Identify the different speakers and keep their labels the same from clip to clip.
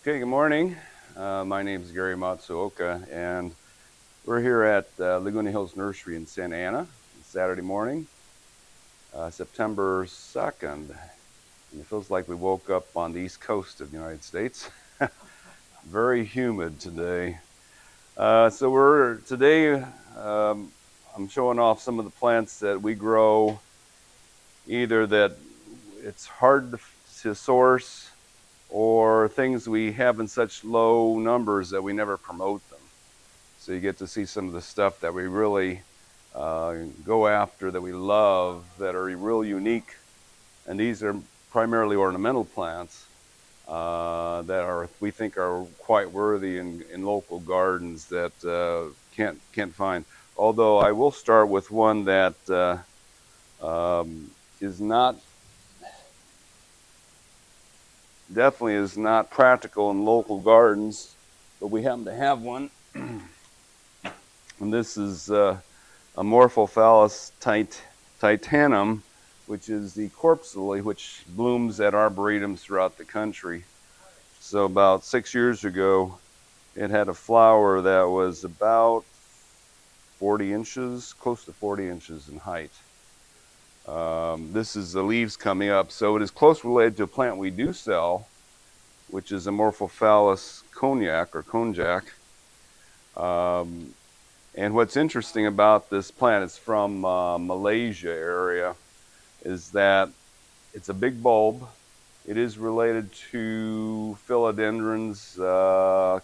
Speaker 1: Okay, good morning. My name is Gary Matsuoka, and we're here at Laguna Hills Nursery in Santa Ana. It's Saturday morning, September 2nd. And it feels like we woke up on the east coast of the United States. Very humid today. So we're today. I'm showing off some of the plants that we grow, either that it's hard to source or things we have in such low numbers that we never promote them. So you get to see some of the stuff that we really go after, that we love, that are real unique. And these are primarily ornamental plants that we think are quite worthy in local gardens that can't find. Although I will start with one that is not definitely is not practical in local gardens, but we happen to have one. And this is Amorphophallus titanum, which is the corpse lily, which blooms at arboretums throughout the country. So about 6 years ago, it had a flower that was about 40 inches, close to 40 inches in height. This is the leaves coming up, so it is close related to a plant we do sell, which is Amorphophallus cognac or konjac. And what's interesting about this plant, it's from Malaysia area, is that it's a big bulb. It is related to philodendrons, the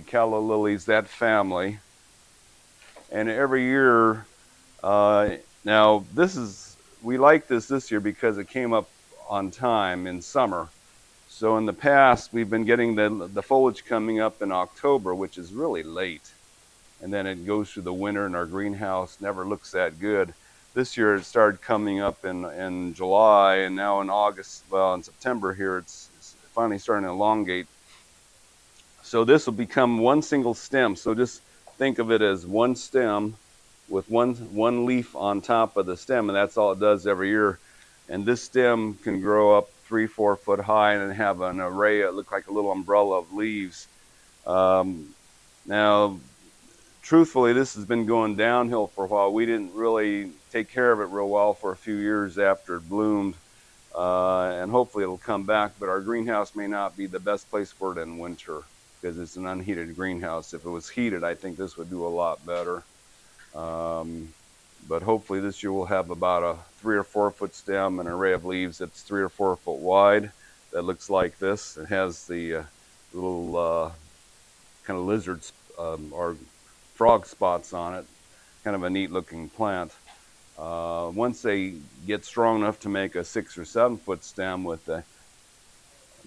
Speaker 1: calla lilies, that family. And every year, now we like this year because it came up on time in summer. So in the past, we've been getting the foliage coming up in October, which is really late. And then it goes through the winter, and our greenhouse never looks that good. This year it started coming up in July, and now in August, well, in September here, it's finally starting to elongate. So this will become one single stem. So just think of it as one stem with one leaf on top of the stem, and that's all it does every year. And this stem can grow up 3-4 foot high and have an array. It looks like a little umbrella of leaves. Now, truthfully, this has been going downhill for a while. We didn't really take care of it real well for a few years after it bloomed, and hopefully it'll come back. But our greenhouse may not be the best place for it in winter because it's an unheated greenhouse. If it was heated, I think this would do a lot better. But hopefully this year we'll have about a 3 or 4 foot stem and an array of leaves that's 3 or 4 foot wide that looks like this. It has the little kind of lizards or frog spots on it. Kind of a neat looking plant. Once they get strong enough to make a 6 or 7 foot stem with the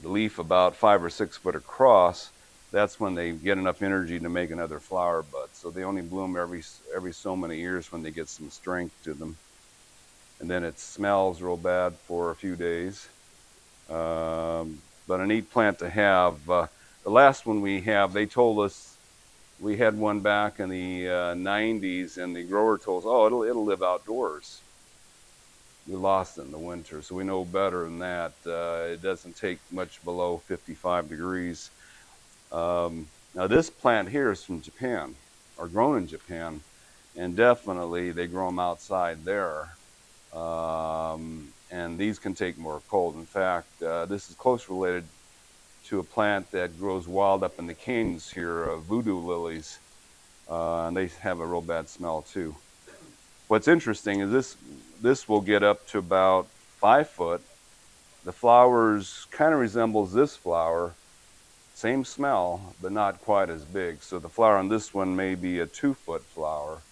Speaker 1: leaf about 5 or 6 foot across, that's when they get enough energy to make another flower bud. So they only bloom every so many years when they get some strength to them. And then it smells real bad for a few days. But a neat plant to have. The last one we have, they told us, we had one back in the 90s, and the grower told us, oh, it'll live outdoors. We lost it in the winter, so we know better than that. It doesn't take much below 55 degrees. Now this plant here is from Japan, or grown in Japan, and definitely they grow them outside there. And these can take more cold. In fact, this is close related to a plant that grows wild up in the canyons here, voodoo lilies, and they have a real bad smell too. What's interesting is this will get up to about 5 foot. The flowers kind of resembles this flower. Same smell, but not quite as big. So the flower on this one may be a 2 foot flower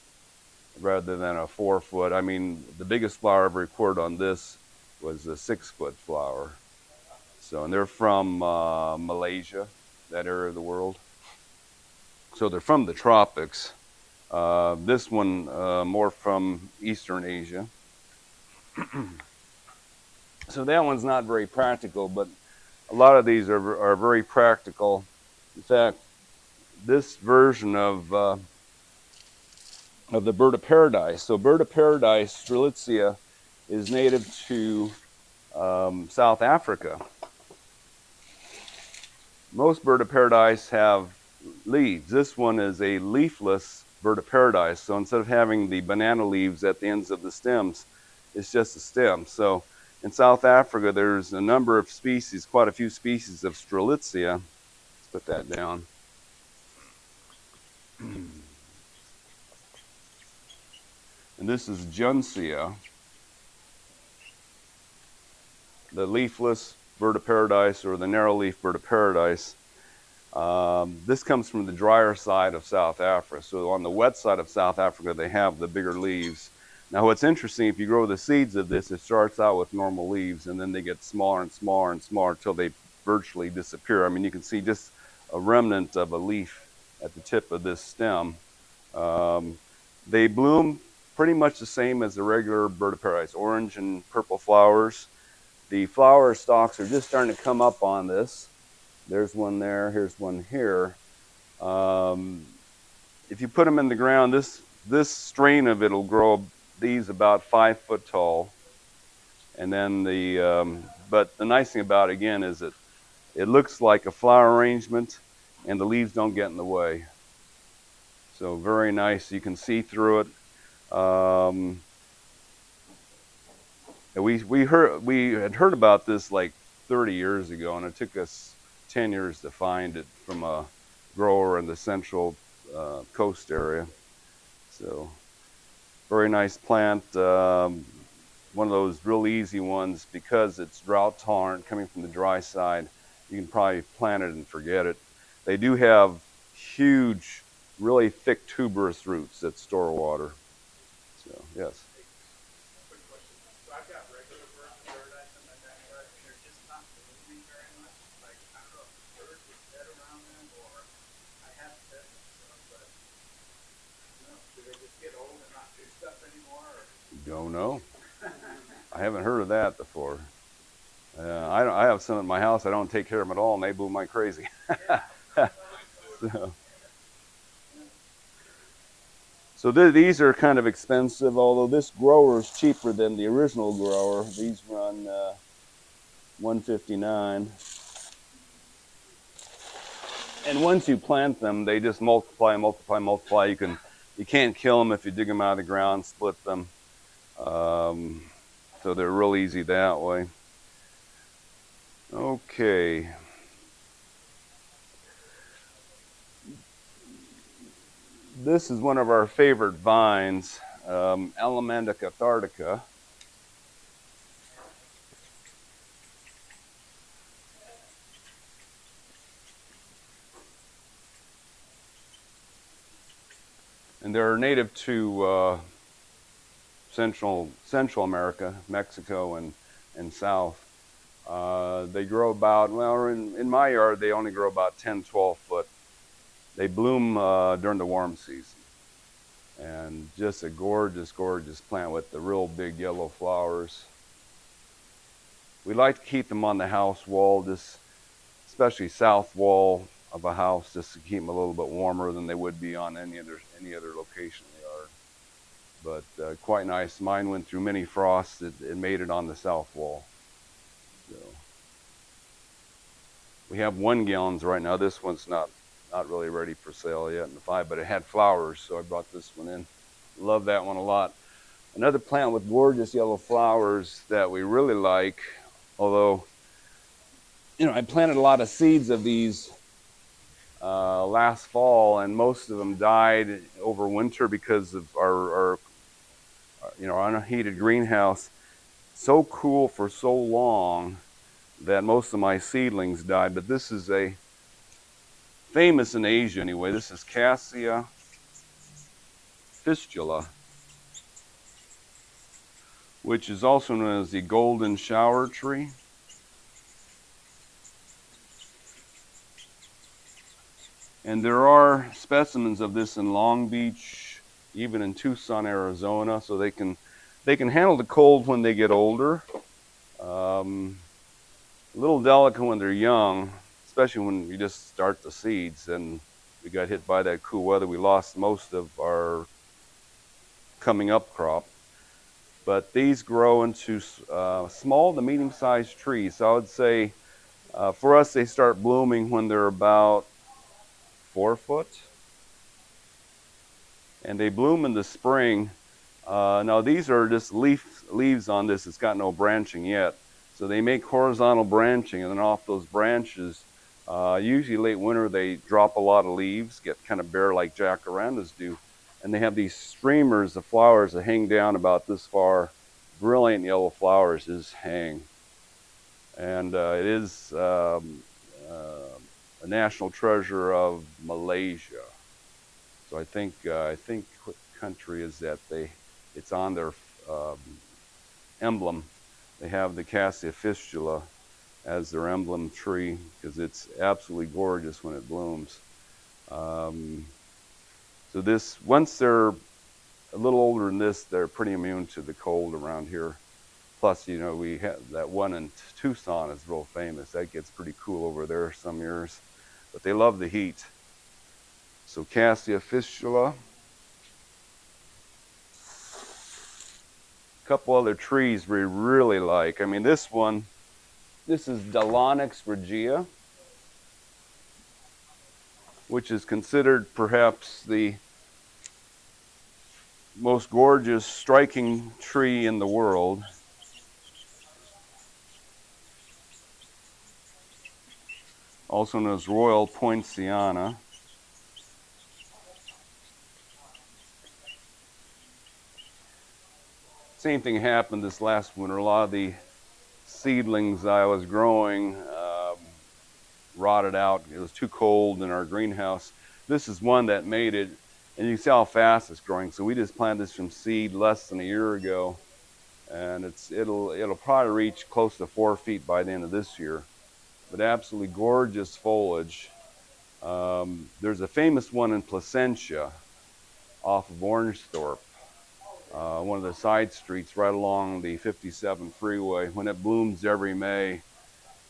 Speaker 1: rather than a 4 foot. I mean, the biggest flower ever recorded on this was a 6 foot flower. So, and they're from Malaysia, that area of the world. So they're from the tropics. This one more from Eastern Asia. So that one's not very practical, but a lot of these are very practical. In fact, this version of the bird of paradise. So bird of paradise, Strelitzia, is native to South Africa. Most bird of paradise have leaves. This one is a leafless bird of paradise. So instead of having the banana leaves at the ends of the stems, it's just a stem. So in South Africa, there's a number of species, quite a few species of Strelitzia. Let's put that down. And this is Junsia, the leafless bird of paradise, or the narrow leaf bird of paradise. This comes from the drier side of South Africa. So on the wet side of South Africa, they have the bigger leaves. Now what's interesting, if you grow the seeds of this, it starts out with normal leaves, and then they get smaller and smaller and smaller until they virtually disappear. I mean, you can see just a remnant of a leaf at the tip of this stem. They bloom pretty much the same as the regular bird of paradise, orange and purple flowers. The flower stalks are just starting to come up on this. There's one there, here's one here. If you put them in the ground, this strain of it will grow these about 5 foot tall. And then but the nice thing about it, again, is that it looks like a flower arrangement and the leaves don't get in the way. So very nice, you can see through it. We had heard about this like 30 years ago, and it took us 10 years to find it from a grower in the central coast area. So very nice plant. One of those real easy ones because it's drought tolerant, coming from the dry side. You can probably plant it and forget it. They do have huge, really thick tuberous roots that store water. So yes.
Speaker 2: Quick question. So I've got regular birds of paradise in my backyard, and they're just not moving very much. Like, I don't know if the birds are dead around them, or I have fed them some, but you know, do they just get old and not do stuff anymore? Or?
Speaker 1: Don't know. I haven't heard of that before. I have some at my house. I don't take care of them at all, and they bloom like crazy. so. So these are kind of expensive, although this grower is cheaper than the original grower. These run $159. And once you plant them, they just multiply, multiply, multiply. You can't kill them if you dig them out of the ground, split them. So they're real easy that way. Okay. This is one of our favorite vines, Alamanda cathartica. And they're native to Central America, Mexico and South. They grow about, well, in my yard, they only grow about 10, 12 foot. They bloom during the warm season. And just a gorgeous, gorgeous plant with the real big yellow flowers. We like to keep them on the house wall, especially south wall of a house, just to keep them a little bit warmer than they would be on any other location in the yard. But quite nice. Mine went through many frosts. It made it on the south wall. So we have 1 gallons right now. This one's not really ready for sale yet in the 5, but it had flowers, so I brought this one in. Love that one a lot. Another plant with gorgeous yellow flowers that we really like, although, you know, I planted a lot of seeds of these last fall, and most of them died over winter because of our unheated greenhouse. So cool for so long that most of my seedlings died, but this is a famous in Asia anyway. This is Cassia fistula, which is also known as the golden shower tree. And there are specimens of this in Long Beach, even in Tucson, Arizona, so they can handle the cold when they get older. A little delicate when they're young, especially when you just start the seeds. And we got hit by that cool weather. We lost most of our coming up crop. But these grow into small to medium-sized trees. So I would say For us, they start blooming when they're about 4 foot, and they bloom in the spring. Now these are just leaves on this. It's got no branching yet. So they make horizontal branching, and then off those branches, usually late winter, they drop a lot of leaves, get kind of bare like jacarandas do. And they have these streamers of flowers that hang down about this far. Brilliant yellow flowers just hang. And it is a national treasure of Malaysia. So I think what country is that it's on their um, emblem. They have the Cassia fistula as their emblem tree because it's absolutely gorgeous when it blooms. Um, so this, once they're a little older than this, they're pretty immune to the cold around here. Plus, you know, we have that one in Tucson is real famous. That gets pretty cool over there some years, but they love the heat. So Cassia fistula. A couple other trees we really like. I mean, this is Dallonyx regia, which is considered perhaps the most gorgeous, striking tree in the world. Also known as Royal Poinciana. Same thing happened this last winter. A lot of the seedlings I was growing rotted out. It was too cold in our greenhouse. This is one that made it, and you can see how fast it's growing. So we just planted this from seed less than a year ago, and it'll probably reach close to 4 feet by the end of this year. But absolutely gorgeous foliage. There's a famous one in Placentia off of Orangethorpe, one of the side streets right along the 57 freeway. When it blooms every May,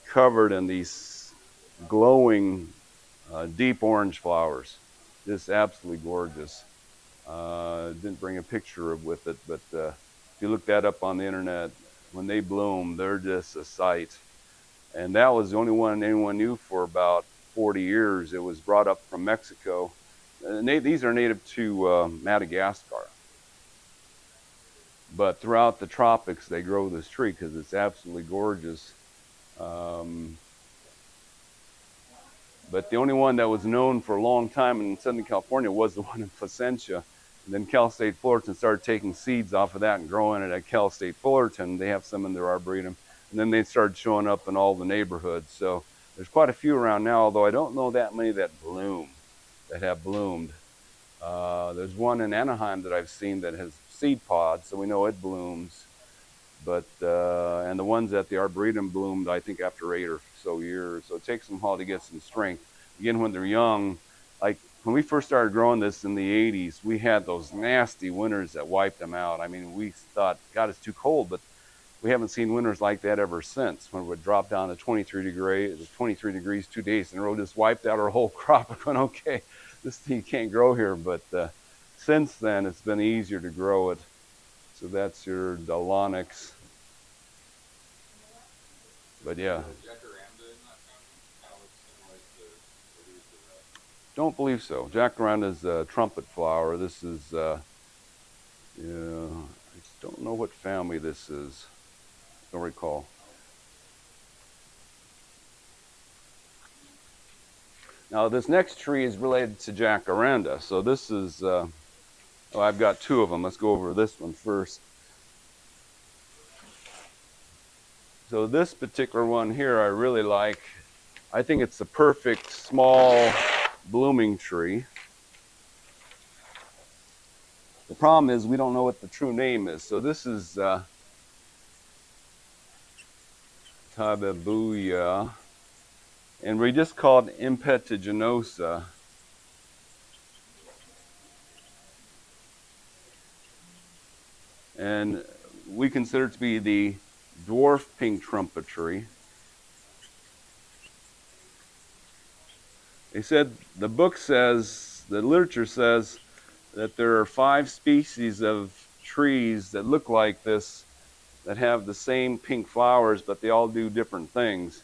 Speaker 1: covered in these glowing deep orange flowers. Just absolutely gorgeous. Didn't bring a picture with it, but if you look that up on the internet, when they bloom, they're just a sight. And that was the only one anyone knew for about 40 years. It was brought up from Mexico. These are native to Madagascar. But throughout the tropics, they grow this tree because it's absolutely gorgeous. But the only one that was known for a long time in Southern California was the one in Placentia. And then Cal State Fullerton started taking seeds off of that and growing it at Cal State Fullerton. They have some in their arboretum. And then they started showing up in all the neighborhoods. So there's quite a few around now, although I don't know that many that have bloomed. There's one in Anaheim that I've seen that has seed pods, so we know it blooms. But and the ones at the arboretum bloomed, I think, after 8 or so years. So it takes them a while to get some strength. Again, when they're young, like when we first started growing this in the 80s, we had those nasty winters that wiped them out. I mean, we thought, God, it's too cold, but we haven't seen winters like that ever since, when it would drop down to 23 degrees 2 days in a row, just wiped out our whole crop. We're going, okay, this thing can't grow here. But since then, it's been easier to grow it. So that's your Dallonyx. But yeah. Don't believe so. Jacaranda is a trumpet flower. This is, yeah, I don't know what family this is. Don't recall. Now this next tree is related to jacaranda. So this is, I've got 2 of them. Let's go over this one first. So this particular one here I really like. I think it's the perfect small blooming tree. The problem is we don't know what the true name is. So this is Tabebuya, and we just call it impetiginosa. And we consider it to be the dwarf pink trumpet tree. They said, the book says, the literature says, that there are 5 species of trees that look like this, that have the same pink flowers, but they all do different things.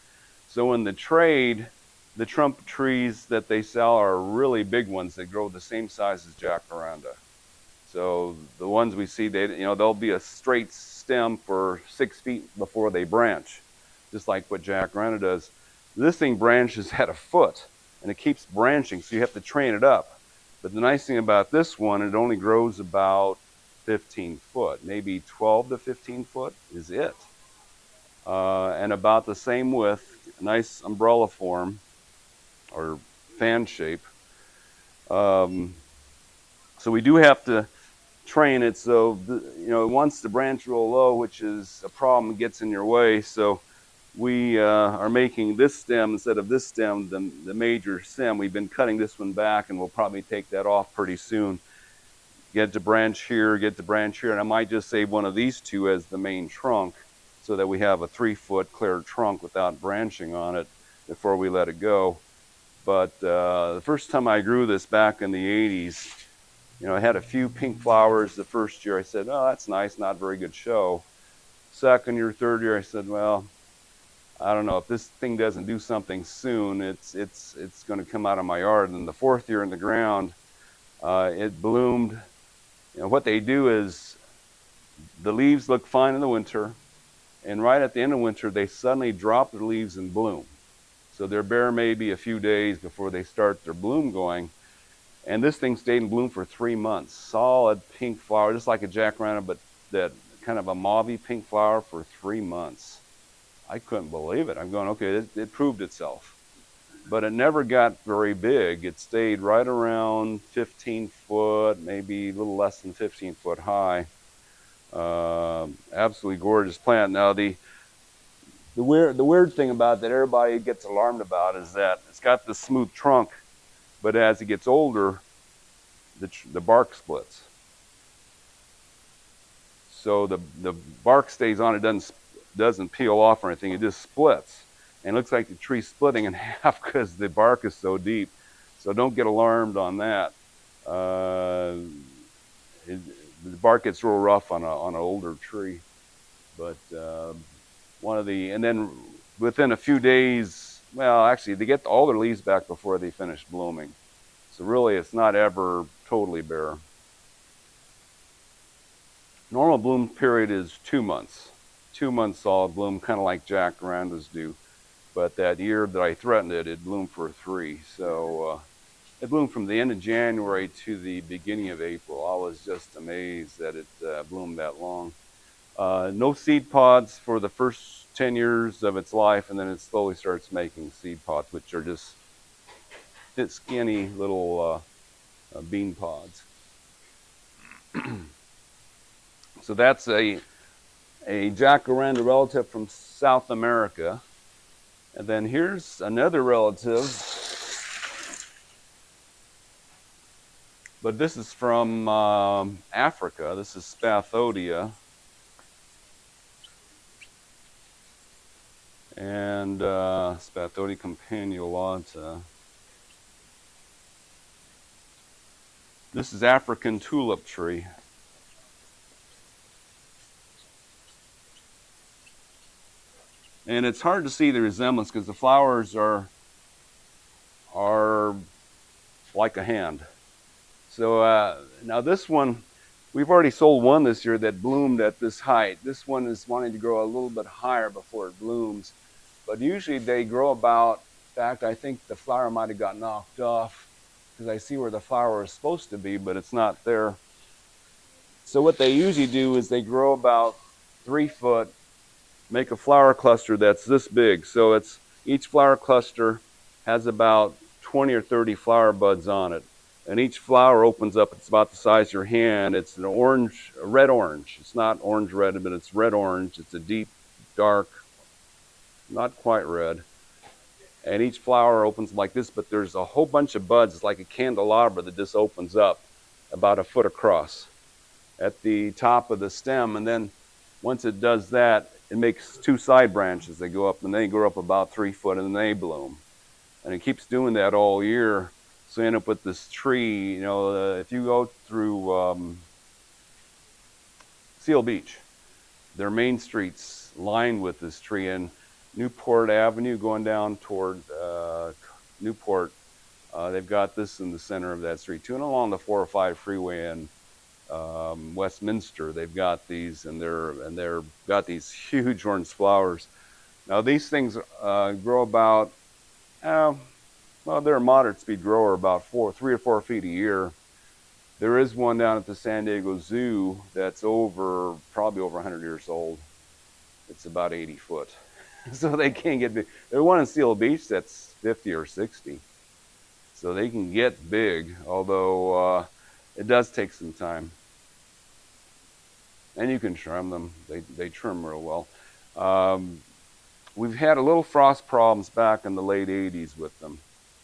Speaker 1: So in the trade, the trunk trees that they sell are really big ones that grow the same size as jacaranda. So the ones we see, they'll be a straight stem for 6 feet before they branch, just like what jacaranda does. This thing branches at a foot, and it keeps branching, so you have to train it up. But the nice thing about this one, it only grows about 15 foot, maybe 12 to 15 foot is it. And about the same width, nice umbrella form or fan shape. Um, so we do have to train it so it wants to branch real low, which is a problem. It gets in your way. So we are making this stem instead of this stem the major stem. We've been cutting this one back, and we'll probably take that off pretty soon. Get to branch here, and I might just save one of these two as the main trunk so that we have a 3-foot clear trunk without branching on it before we let it go. But the first time I grew this back in the 80s, I had a few pink flowers the first year. I said, oh, that's nice, not very good show. Second year, third year, I said, well, I don't know, if this thing doesn't do something soon, it's going to come out of my yard. And the fourth year in the ground, it bloomed. What they do is the leaves look fine in the winter, and right at the end of winter, they suddenly drop their leaves and bloom. So they're bare maybe a few days before they start their bloom going. And this thing stayed in bloom for 3 months. Solid pink flower, just like a jacaranda, but that kind of a mauve pink flower for 3 months. I couldn't believe it. I'm going, okay, it proved itself. But it never got very big. It stayed right around 15 foot, maybe a little less than 15 foot high. Absolutely gorgeous plant. Now the weird thing about that everybody gets alarmed about is that it's got this smooth trunk, but as it gets older, the bark splits. So the bark stays on, it doesn't peel off or anything, it just splits. And it looks like the tree's splitting in half because the bark is so deep. So don't get alarmed on that. The bark gets real rough on an older tree. But and then within a few days, well, actually, they get all their leaves back before they finish blooming. So really, it's not ever totally bare. Normal bloom period is 2 months. 2 months solid bloom, kind of like jacarandas do. But that year that I threatened it bloomed for 3. So it bloomed from the end of January to the beginning of April. I was just amazed that it bloomed that long. No seed pods for the first 10 years of its life, and then it slowly starts making seed pods, which are just skinny little bean pods. So that's a jacaranda relative from South America. And then here's another relative, but this is from Africa. This is Spathodia. And Spathodia campanulata. This is African tulip tree. And it's hard to see the resemblance because the flowers are like a hand. So now this one, we've already sold one this year that bloomed at this height. This one is wanting to grow a little bit higher before it blooms. But usually they grow about, in fact, I think the flower might have got knocked off because I see where the flower is supposed to be, but it's not there. So what they usually do is they grow about 3 foot, make a flower cluster that's this big. So each flower cluster has about 20 or 30 flower buds on it. And each flower opens up, it's about the size of your hand. It's a red orange. It's not orange red, but it's red orange. It's a deep, dark, not quite red. And each flower opens like this, but there's a whole bunch of buds. It's like a candelabra that just opens up about a foot across at the top of the stem. And then once it does that, it makes 2 side branches. They go up, and they grow up about 3 foot, and then they bloom. And it keeps doing that all year. So you end up with this tree. If you go through Seal Beach, their main streets lined with this tree. And Newport Avenue going down toward Newport. They've got this in the center of that street too, and along the 405 freeway in Westminster, they've got these, and they're got these huge orange flowers. Now these things grow about, uh, well, they're a moderate speed grower, about 3 or 4 feet a year. There is one down at the San Diego Zoo that's probably over 100 years old. It's about 80 foot. So they can't get big. There's one in Seal Beach that's 50 or 60. So they can get big, although it does take some time. And you can trim them. They trim real well. We've had a little frost problems back in the late 80s with them.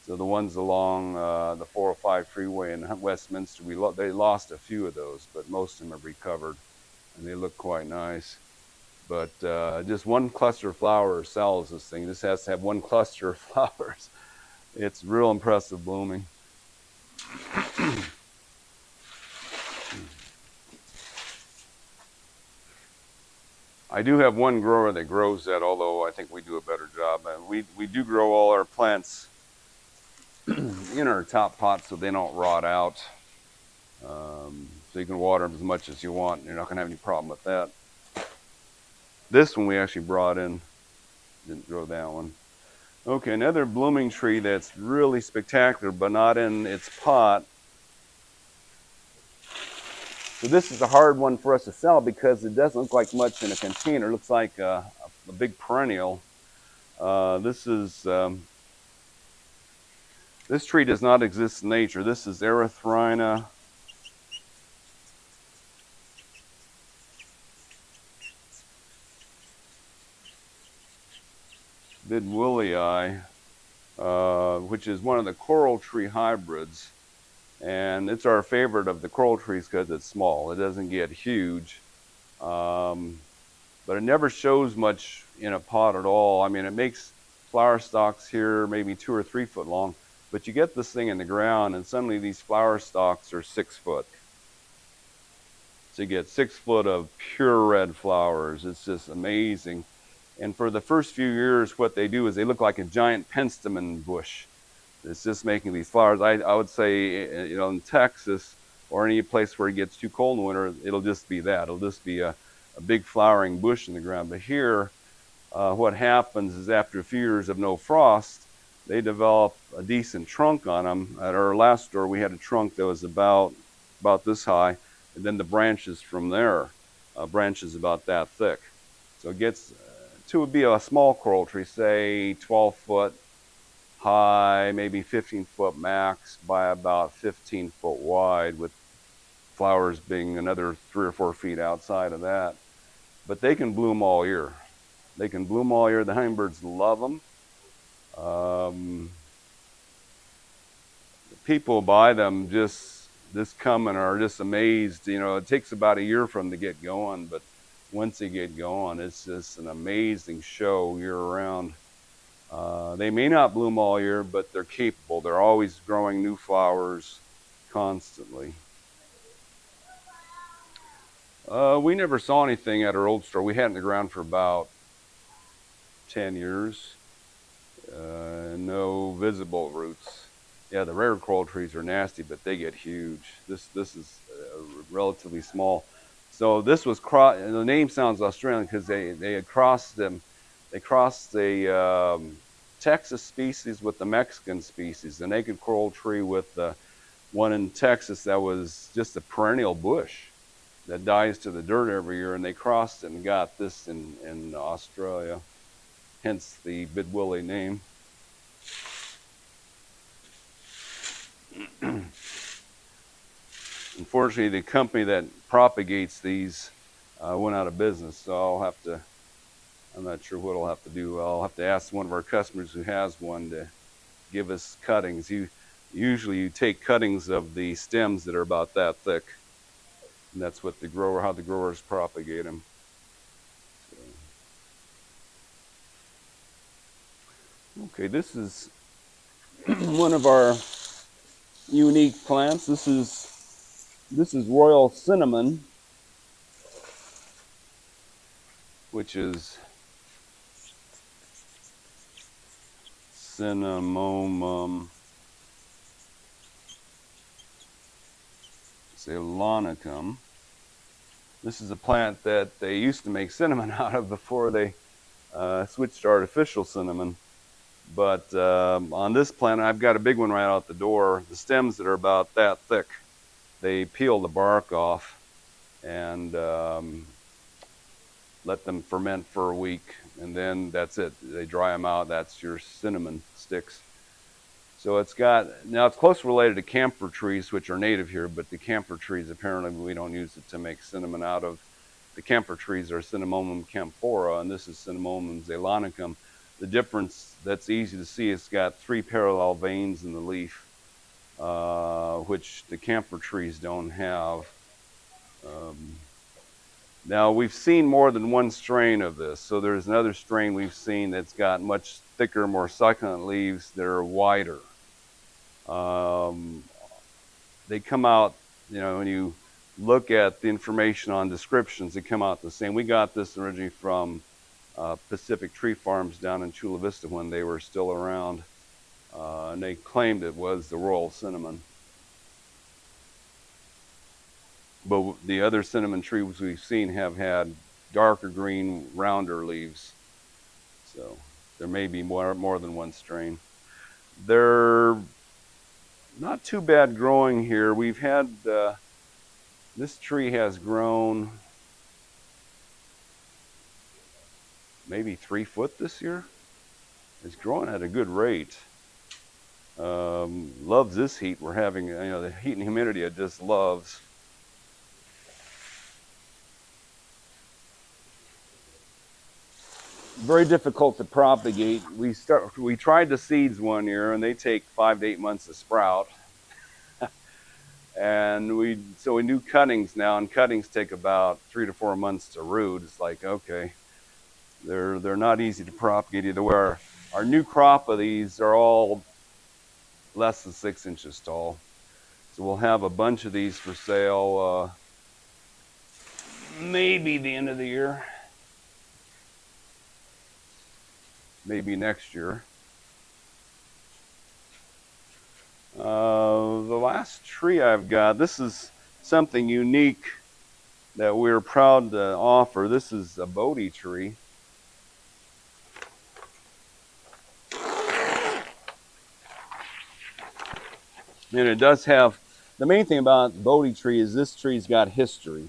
Speaker 1: So the ones along the 405 freeway in Westminster, they lost a few of those, but most of them have recovered, and they look quite nice. But just one cluster of flowers sells this thing. This has to have one cluster of flowers. It's real impressive blooming. I do have one grower that grows that, although I think we do a better job. We do grow all our plants in our top pots so they don't rot out. So you can water them as much as you want. You're not going to have any problem with that. This one we actually brought in. Didn't grow that one. Okay, another blooming tree that's really spectacular, but not in its pot. So this is a hard one for us to sell because it doesn't look like much in a container. It looks like a big perennial. This tree does not exist in nature. This is Erythrina bidwillii, which is one of the coral tree hybrids. And it's our favorite of the coral trees because it's small. It doesn't get huge, but it never shows much in a pot at all. I mean, it makes flower stalks here maybe 2 or 3 foot long, but you get this thing in the ground and suddenly these flower stalks are 6 foot. So you get 6 foot of pure red flowers. It's just amazing. And for the first few years, what they do is they look like a giant penstemon bush. It's just making these flowers. I would say, in Texas or any place where it gets too cold in the winter, it'll just be that. It'll just be a big flowering bush in the ground. But here, what happens is after a few years of no frost, they develop a decent trunk on them. At our last store, we had a trunk that was about this high, and then the branches from there, branches about that thick. So it gets to be a small coral tree, say 12 foot high, maybe 15 foot max by about 15 foot wide, with flowers being another 3 or 4 feet outside of that. But they can bloom all year. They can bloom all year. The hummingbirds love them. People buy them just come and are just amazed. It takes about a year for them to get going, but once they get going, it's just an amazing show year round. They may not bloom all year, but they're capable. They're always growing new flowers constantly. We never saw anything at our old store. We had it in the ground for about 10 years. No visible roots. Yeah, the rare coral trees are nasty, but they get huge. This is relatively small. So this was the name sounds Australian because they had crossed them. They crossed the Texas species with the Mexican species, the naked coral tree with the one in Texas that was just a perennial bush that dies to the dirt every year, and they crossed it and got this in Australia, hence the bidwillii name. Unfortunately, the company that propagates these went out of business, so I'm not sure what I'll have to do. I'll have to ask one of our customers who has one to give us cuttings. Usually you take cuttings of the stems that are about that thick, and that's what how the growers propagate them. So. Okay, this is one of our unique plants. This is royal cinnamon, which is Cinnamomum zeylanicum. This is a plant that they used to make cinnamon out of before they switched to artificial cinnamon. But on this plant, I've got a big one right out the door. The stems that are about that thick, they peel the bark off and let them ferment for a week, and then that's it. They dry them out. That's your cinnamon sticks. So it's close related to camphor trees, which are native here, but the camphor trees, apparently we don't use it to make cinnamon out of. The camphor trees are Cinnamomum camphora, and this is Cinnamomum zeylanicum. The difference that's easy to see, it's got 3 parallel veins in the leaf, which the camphor trees don't have. Now, we've seen more than one strain of this. So there's another strain we've seen that's got much thicker, more succulent leaves that are wider. They come out, when you look at the information on descriptions, they come out the same. We got this originally from Pacific Tree Farms down in Chula Vista when they were still around. And they claimed it was the royal cinnamon. But the other cinnamon trees we've seen have had darker green, rounder leaves. So there may be more than one strain. They're not too bad growing here. We've had, this tree has grown maybe 3 foot this year. It's growing at a good rate. Loves this heat we're having, the heat and humidity it just loves. Very difficult to propagate. We tried the seeds one year, and they take 5 to 8 months to sprout. And we do cuttings now, and cuttings take about 3 to 4 months to root. It's like, okay, they're not easy to propagate either way. Our new crop of these are all less than 6 inches tall. So we'll have a bunch of these for sale maybe the end of the year. Maybe next year. The last tree I've got, this is something unique that we're proud to offer. This is a Bodhi tree. And it does have, the main thing about the Bodhi tree is this tree's got history.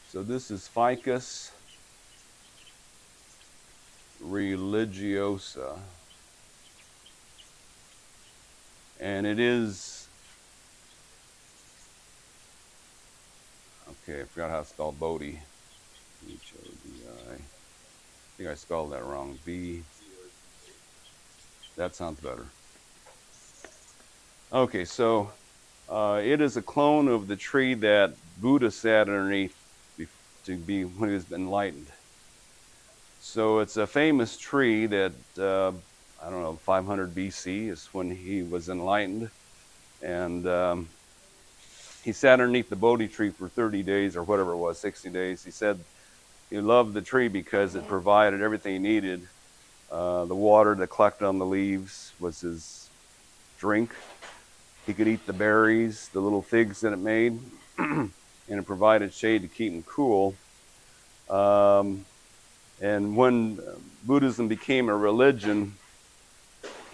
Speaker 1: So this is Ficus religiosa, and it is, okay, I forgot how to spell Bodhi. H-O-D-I. I think I spelled that wrong. B. That sounds better. Okay, so it is a clone of the tree that Buddha sat underneath to be when he was enlightened. So it's a famous tree that, 500 BC is when he was enlightened. And he sat underneath the Bodhi tree for 30 days or whatever it was, 60 days. He said he loved the tree because it provided everything he needed. The water that collected on the leaves was his drink. He could eat the berries, the little figs that it made, and it provided shade to keep him cool. And when Buddhism became a religion,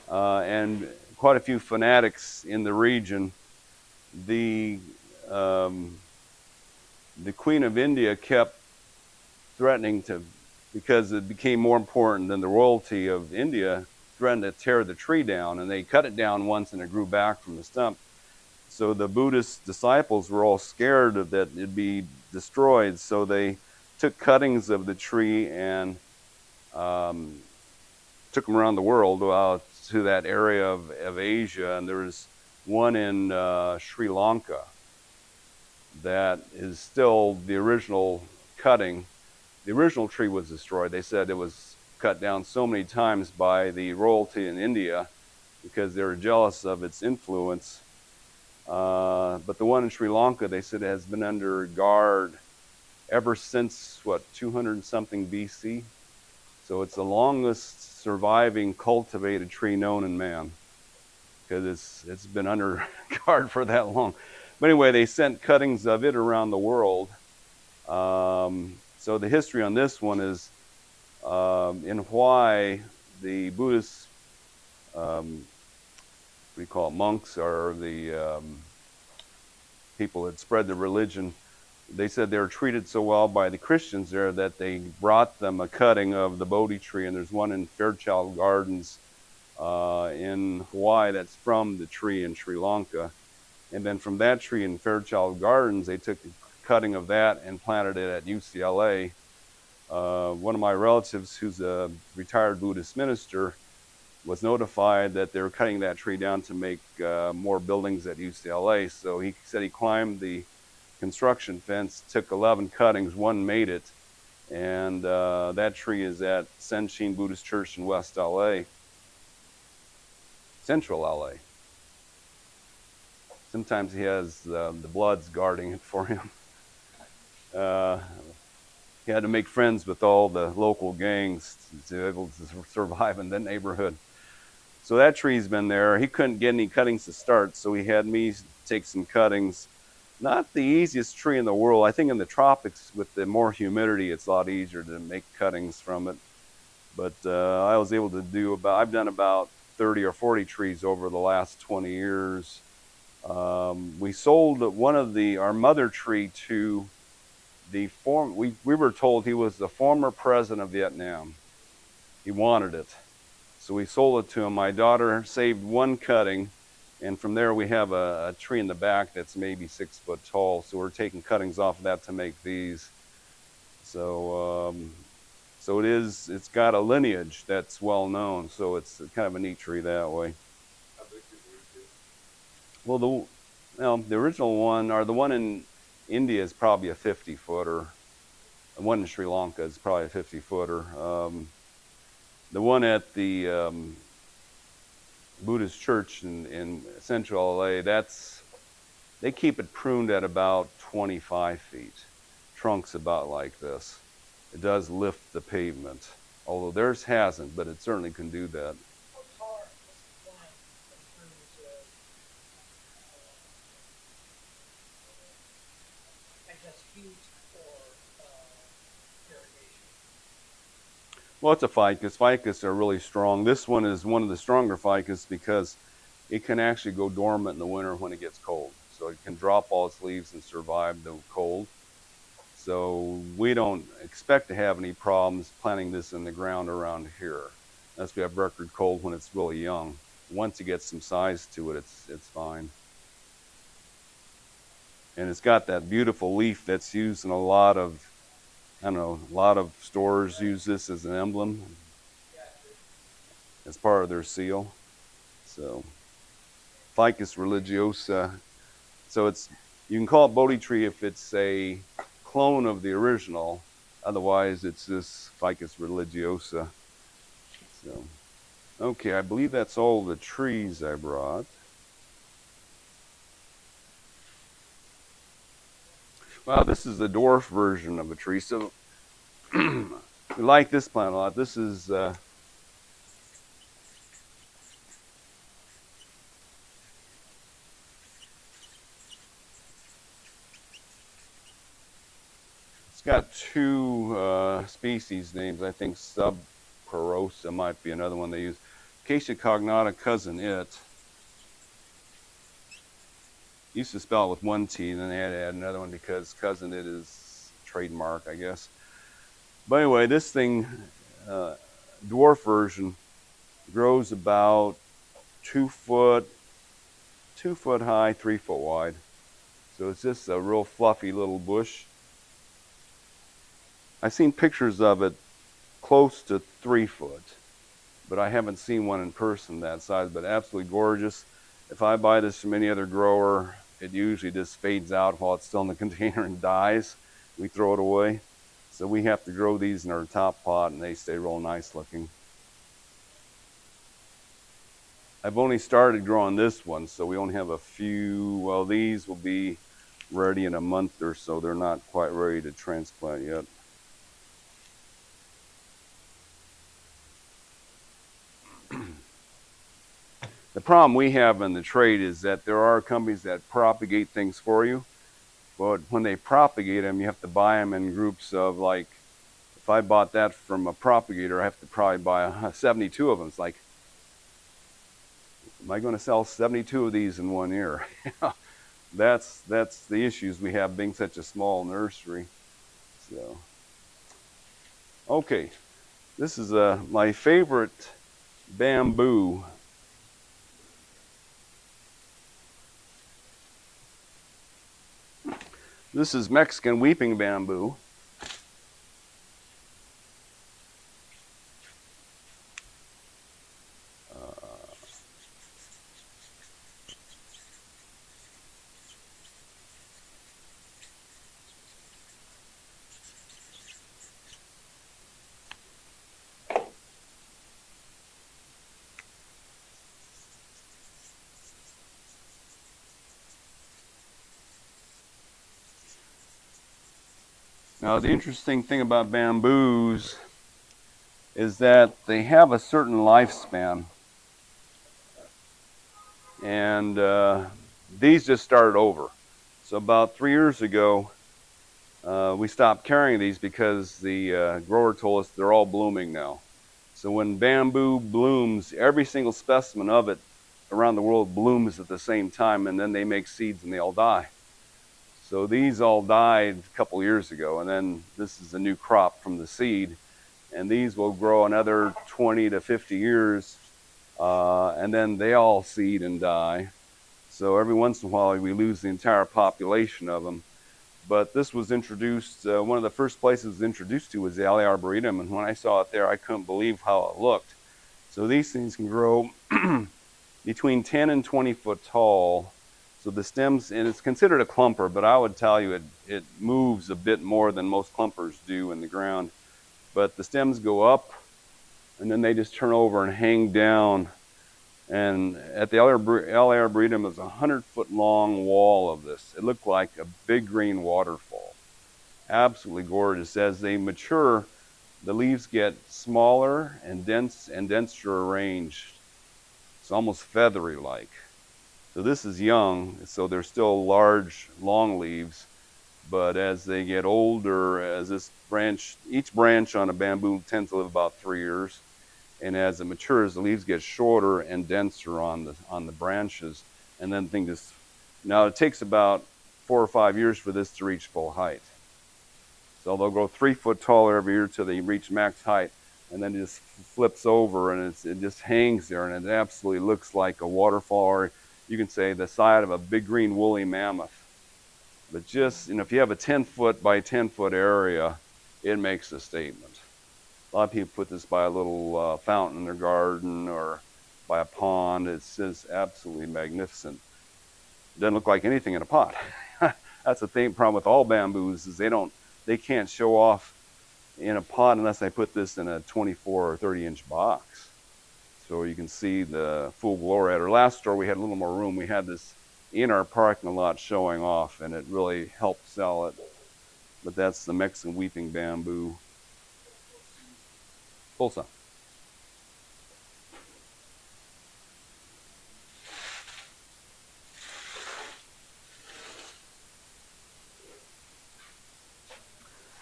Speaker 1: and quite a few fanatics in the region, the Queen of India kept threatening to, because it became more important than the royalty of India, threatened to tear the tree down. And they cut it down once and it grew back from the stump. So the Buddhist disciples were all scared that it'd be destroyed. So they took cuttings of the tree and took them around the world to that area of Asia. And there was one in Sri Lanka that is still the original cutting. The original tree was destroyed. They said it was cut down so many times by the royalty in India because they were jealous of its influence. But the one in Sri Lanka, they said, has been under guard ever since, 200 and something BC? So it's the longest surviving cultivated tree known in man because it's been under guard for that long. But anyway, they sent cuttings of it around the world. So the history on this one is in Hawaii, the Buddhist, what do you call it, monks or the people that spread the religion, they said they were treated so well by the Christians there that they brought them a cutting of the Bodhi tree, and there's one in Fairchild Gardens in Hawaii that's from the tree in Sri Lanka. And then from that tree in Fairchild Gardens, they took a cutting of that and planted it at UCLA. One of my relatives, who's a retired Buddhist minister, was notified that they were cutting that tree down to make more buildings at UCLA. So he said he climbed the construction fence, took 11 cuttings, one made it, and that tree is at Senshin Buddhist Church in West LA, Central LA. Sometimes he has the Bloods guarding it for him. He had to make friends with all the local gangs to be able to survive in that neighborhood. So that tree's been there. He couldn't get any cuttings to start, so he had me take some cuttings. Not the easiest tree in the world. I think in the tropics, with the more humidity, it's a lot easier to make cuttings from it. But I was able to do I've done about 30 or 40 trees over the last 20 years. We sold our mother tree to we were told he was the former president of Vietnam. He wanted it. So we sold it to him. My daughter saved one cutting, and from there we have a tree in the back that's maybe 6 foot tall. So we're taking cuttings off of that to make these. So it's got a lineage that's well known. So it's kind of a neat tree that way.
Speaker 2: How big is it?
Speaker 1: Well, the original one, or the one in India, is probably a 50-footer. The one in Sri Lanka is probably a 50-footer. The one at the Buddhist church in Central LA, they keep it pruned at about 25 feet. Trunk's about like this. It does lift the pavement, although theirs hasn't, but it certainly can do that.
Speaker 3: How far is the line in terms of, I guess, heat or irrigation?
Speaker 1: Well, it's a ficus. Ficus are really strong. This one is one of the stronger ficus because it can actually go dormant in the winter when it gets cold. So it can drop all its leaves and survive the cold. So we don't expect to have any problems planting this in the ground around here, unless we have record cold when it's really young. Once it gets some size to it, it's fine. And it's got that beautiful leaf that's used in a lot of stores use this as an emblem, as part of their seal. So, Ficus religiosa. So you can call it Bodhi tree if it's a clone of the original. Otherwise, it's this Ficus religiosa. So, okay, I believe that's all the trees I brought. Well, this is the dwarf version of a tree. So we like this plant a lot. This is it's got two species names. I think subporosa might be another one they use. Acacia cognata, cousin it. Used to spell it with one T, and then they had to add another one because cousin it is trademark, I guess. But anyway, this thing, dwarf version, grows about 2 foot high, 3 foot wide. So it's just a real fluffy little bush. I've seen pictures of it close to 3 foot, but I haven't seen one in person that size, but absolutely gorgeous. If I buy this from any other grower, it usually just fades out while it's still in the container and dies. We throw it away. So we have to grow these in our top pot, and they stay real nice looking. I've only started growing this one, so we only have a few. Well, these will be ready in a month or so. They're not quite ready to transplant yet. The problem we have in the trade is that there are companies that propagate things for you, but when they propagate them, you have to buy them in groups of like, if I bought that from a propagator, I have to probably buy 72 of them. It's like, am I going to sell 72 of these in 1 year? That's the issues we have being such a small nursery. So, okay, this is my favorite bamboo. This is Mexican weeping bamboo. Now, the interesting thing about bamboos is that they have a certain lifespan. And these just started over. So about 3 years ago, we stopped carrying these because the grower told us they're all blooming now. So when bamboo blooms, every single specimen of it around the world blooms at the same time, and then they make seeds and they all die. So these all died a couple years ago, and then this is a new crop from the seed, and these will grow another 20 to 50 years, and then they all seed and die. So every once in a while we lose the entire population of them. But this was introduced, one of the first places it was introduced to was the Alley Arboretum, and when I saw it there, I couldn't believe how it looked. So these things can grow between 10 and 20 foot tall. So the stems, and it's considered a clumper, but I would tell you it moves a bit more than most clumpers do in the ground. But the stems go up, and then they just turn over and hang down. And at the Alley Arboretum is a 100-foot long wall of this. It looked like a big green waterfall. Absolutely gorgeous. As they mature, the leaves get smaller and denser arranged. It's almost feathery-like. So this is young, so they're still large, long leaves. But as they get older, as this branch, each branch on a bamboo tends to live about 3 years. And as it matures, the leaves get shorter and denser on the branches. And then things just, now it takes about 4 or 5 years for this to reach full height. So they'll grow 3 foot taller every year till they reach max height. And then it just flips over and it just hangs there, and it absolutely looks like a waterfall, or you can say the side of a big green woolly mammoth. But just, if you have a 10-foot by 10-foot area, it makes a statement. A lot of people put this by a little fountain in their garden or by a pond. It's just absolutely magnificent. It doesn't look like anything in a pot. That's the problem with all bamboos, is they can't show off in a pot unless they put this in a 24 or 30-inch box. So you can see the full glory. At our last store, we had a little more room. We had this in our parking lot showing off, and it really helped sell it. But that's the Mexican weeping bamboo. Pulsa.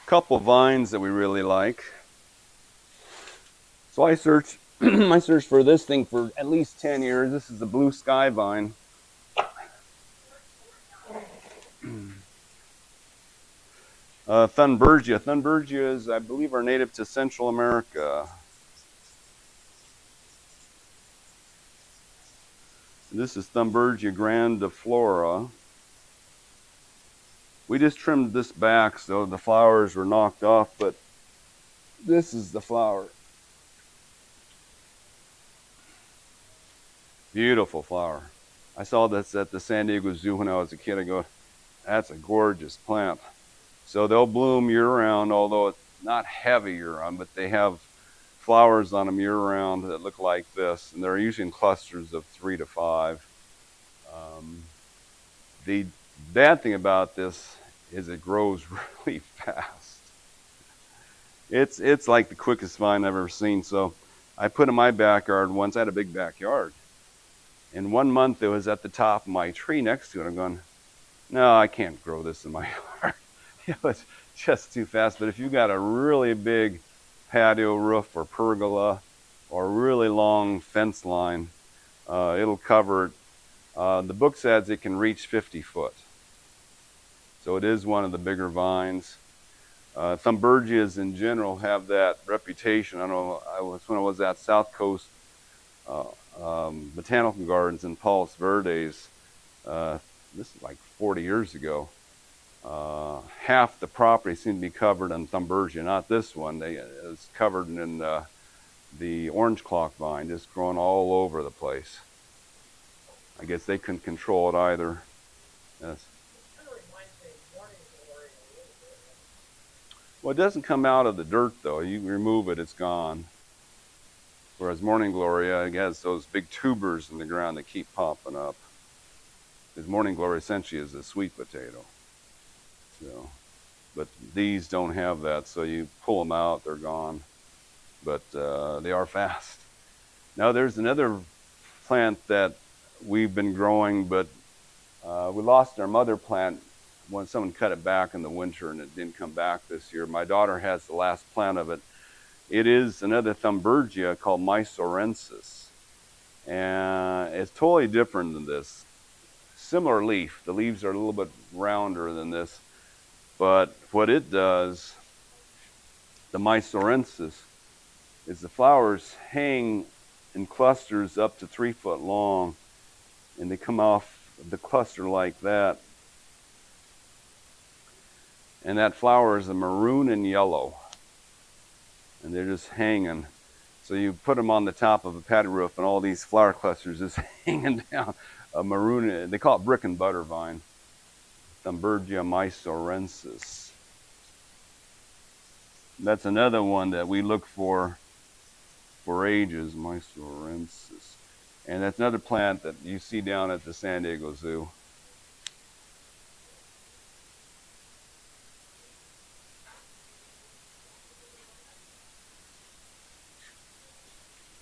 Speaker 1: Couple of vines that we really like. So I searched for this thing for at least 10 years. This is the blue sky vine. Thunbergia. Thunbergia is, I believe, are native to Central America. This is Thunbergia grandiflora. We just trimmed this back so the flowers were knocked off, but this is the flower. Beautiful flower. I saw this at the San Diego Zoo when I was a kid. I go, that's a gorgeous plant. So they'll bloom year-round, although it's not heavy year-round, but they have flowers on them year-round that look like this, and they're usually in clusters of 3 to 5. The bad thing about this is it grows really fast. It's like the quickest vine I've ever seen. So I put in my backyard once. I had a big backyard. And 1 month it was at the top of my tree next to it. I'm going, no, I can't grow this in my yard. It's just too fast. But if you've got a really big patio roof or pergola or a really long fence line, it'll cover it. The book says it can reach 50 foot. So it is one of the bigger vines. Thunbergias in general have that reputation. I know when I was at South Coast Botanical Gardens in Palos Verdes, this is like 40 years ago. Half the property seemed to be covered in Thunbergia. Not this one. It's covered in the orange clock vine, just growing all over the place. I guess they couldn't control it either. Yes.
Speaker 3: Kind of reminds me of morning glory a little bit.
Speaker 1: Well, it doesn't come out of the dirt though. You remove it, it's gone. Whereas morning glory, I guess, those big tubers in the ground that keep popping up. Because morning glory essentially is a sweet potato. So, but these don't have that, so you pull them out, they're gone. But they are fast. Now there's another plant that we've been growing, but we lost our mother plant when someone cut it back in the winter and it didn't come back this year. My daughter has the last plant of it. It is another Thunbergia called Mysorensis. And it's totally different than this. Similar leaf. The leaves are a little bit rounder than this. But what it does, the Mysorensis, is the flowers hang in clusters up to 3 foot long. And they come off the cluster like that. And that flower is a maroon and yellow. And they're just hanging. So you put them on the top of a patio roof and all these flower clusters just hanging down. A maroon, they call it brick and butter vine. Thunbergia mysorensis. That's another one that we look for ages, mysorensis. And that's another plant that you see down at the San Diego Zoo.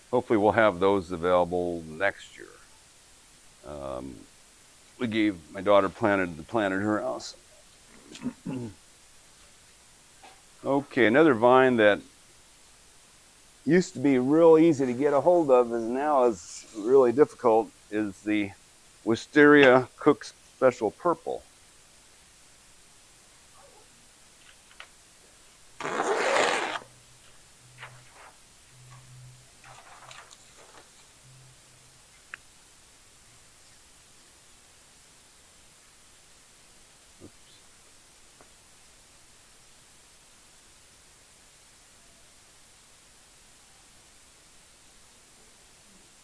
Speaker 1: Hopefully we'll have those available next year. My daughter planted her house. Okay, another vine that used to be real easy to get a hold of is now is really difficult is the Wisteria Cook's Special Purple.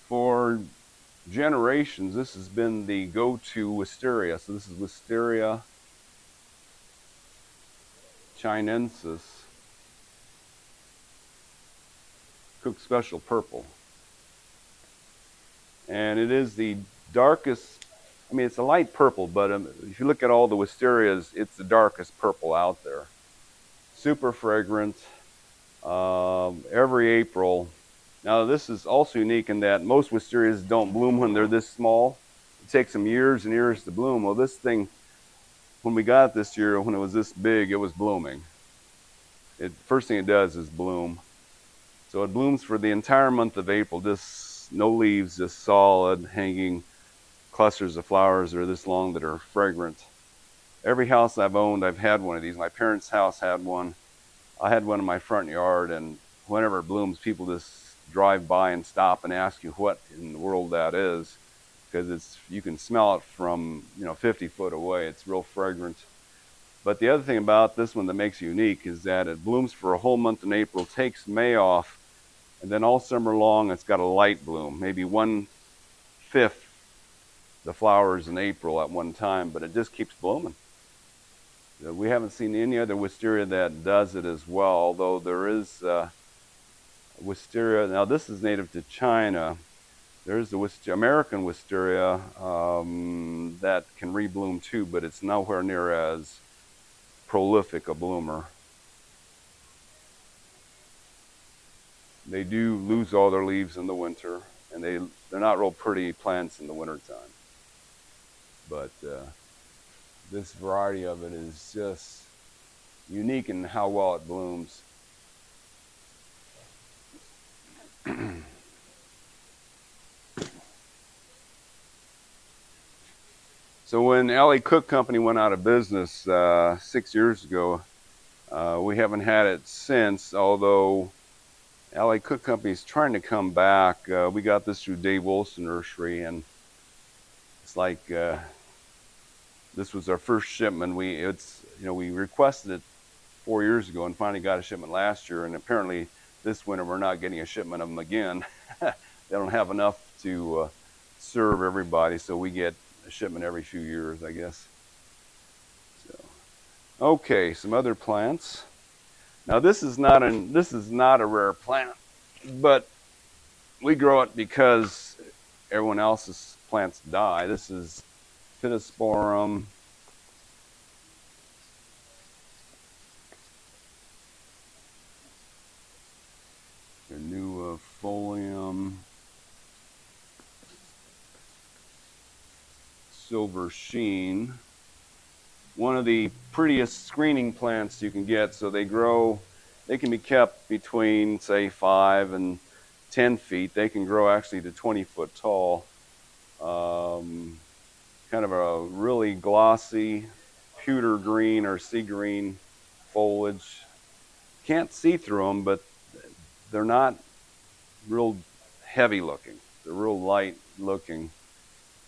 Speaker 1: For generations, this has been the go-to wisteria. So this is Wisteria chinensis, Cook's Special Purple. And it is the darkest, I mean, it's a light purple, but if you look at all the wisterias, it's the darkest purple out there. Super fragrant. Every April. Now this is also unique in that most wisterias don't bloom when they're this small. It takes them years and years to bloom. Well, this thing, when we got it this year, when it was this big, it was blooming. First thing it does is bloom. So it blooms for the entire month of April, just no leaves, just solid hanging clusters of flowers that are this long that are fragrant. Every house I've owned, I've had one of these. My parents' house had one. I had one in my front yard, and whenever it blooms, people just drive by and stop and ask you what in the world that is, because you can smell it from 50 foot away. It's real fragrant. But the other thing about this one that makes it unique is that it blooms for a whole month in April, takes May off, and then all summer long it's got a light bloom, maybe 1/5 the flowers in April at one time, but it just keeps blooming. We haven't seen any other wisteria that does it as well, although there is wisteria. Now this is native to China. There's the American wisteria that can rebloom too, but it's nowhere near as prolific a bloomer. They do lose all their leaves in the winter, and they're not real pretty plants in the wintertime. But this variety of it is just unique in how well it blooms. So when L.A. Cook Company went out of business 6 years ago, we haven't had it since, although L.A. Cook Company is trying to come back. We got this through Dave Wilson Nursery, and it's like this was our first shipment. We requested it 4 years ago and finally got a shipment last year, and apparently this winter we're not getting a shipment of them again. They don't have enough to serve everybody, so we get a shipment every few years, I guess. So, okay, some other plants. Now this is not a rare plant, but we grow it because everyone else's plants die. This is Pittosporum Folium Silver Sheen. One of the prettiest screening plants you can get. So they can be kept between, say, 5 and 10 feet. They can grow actually to 20 foot tall. Kind of a really glossy pewter green or sea green foliage. Can't see through them, but they're not real heavy looking. They're real light looking.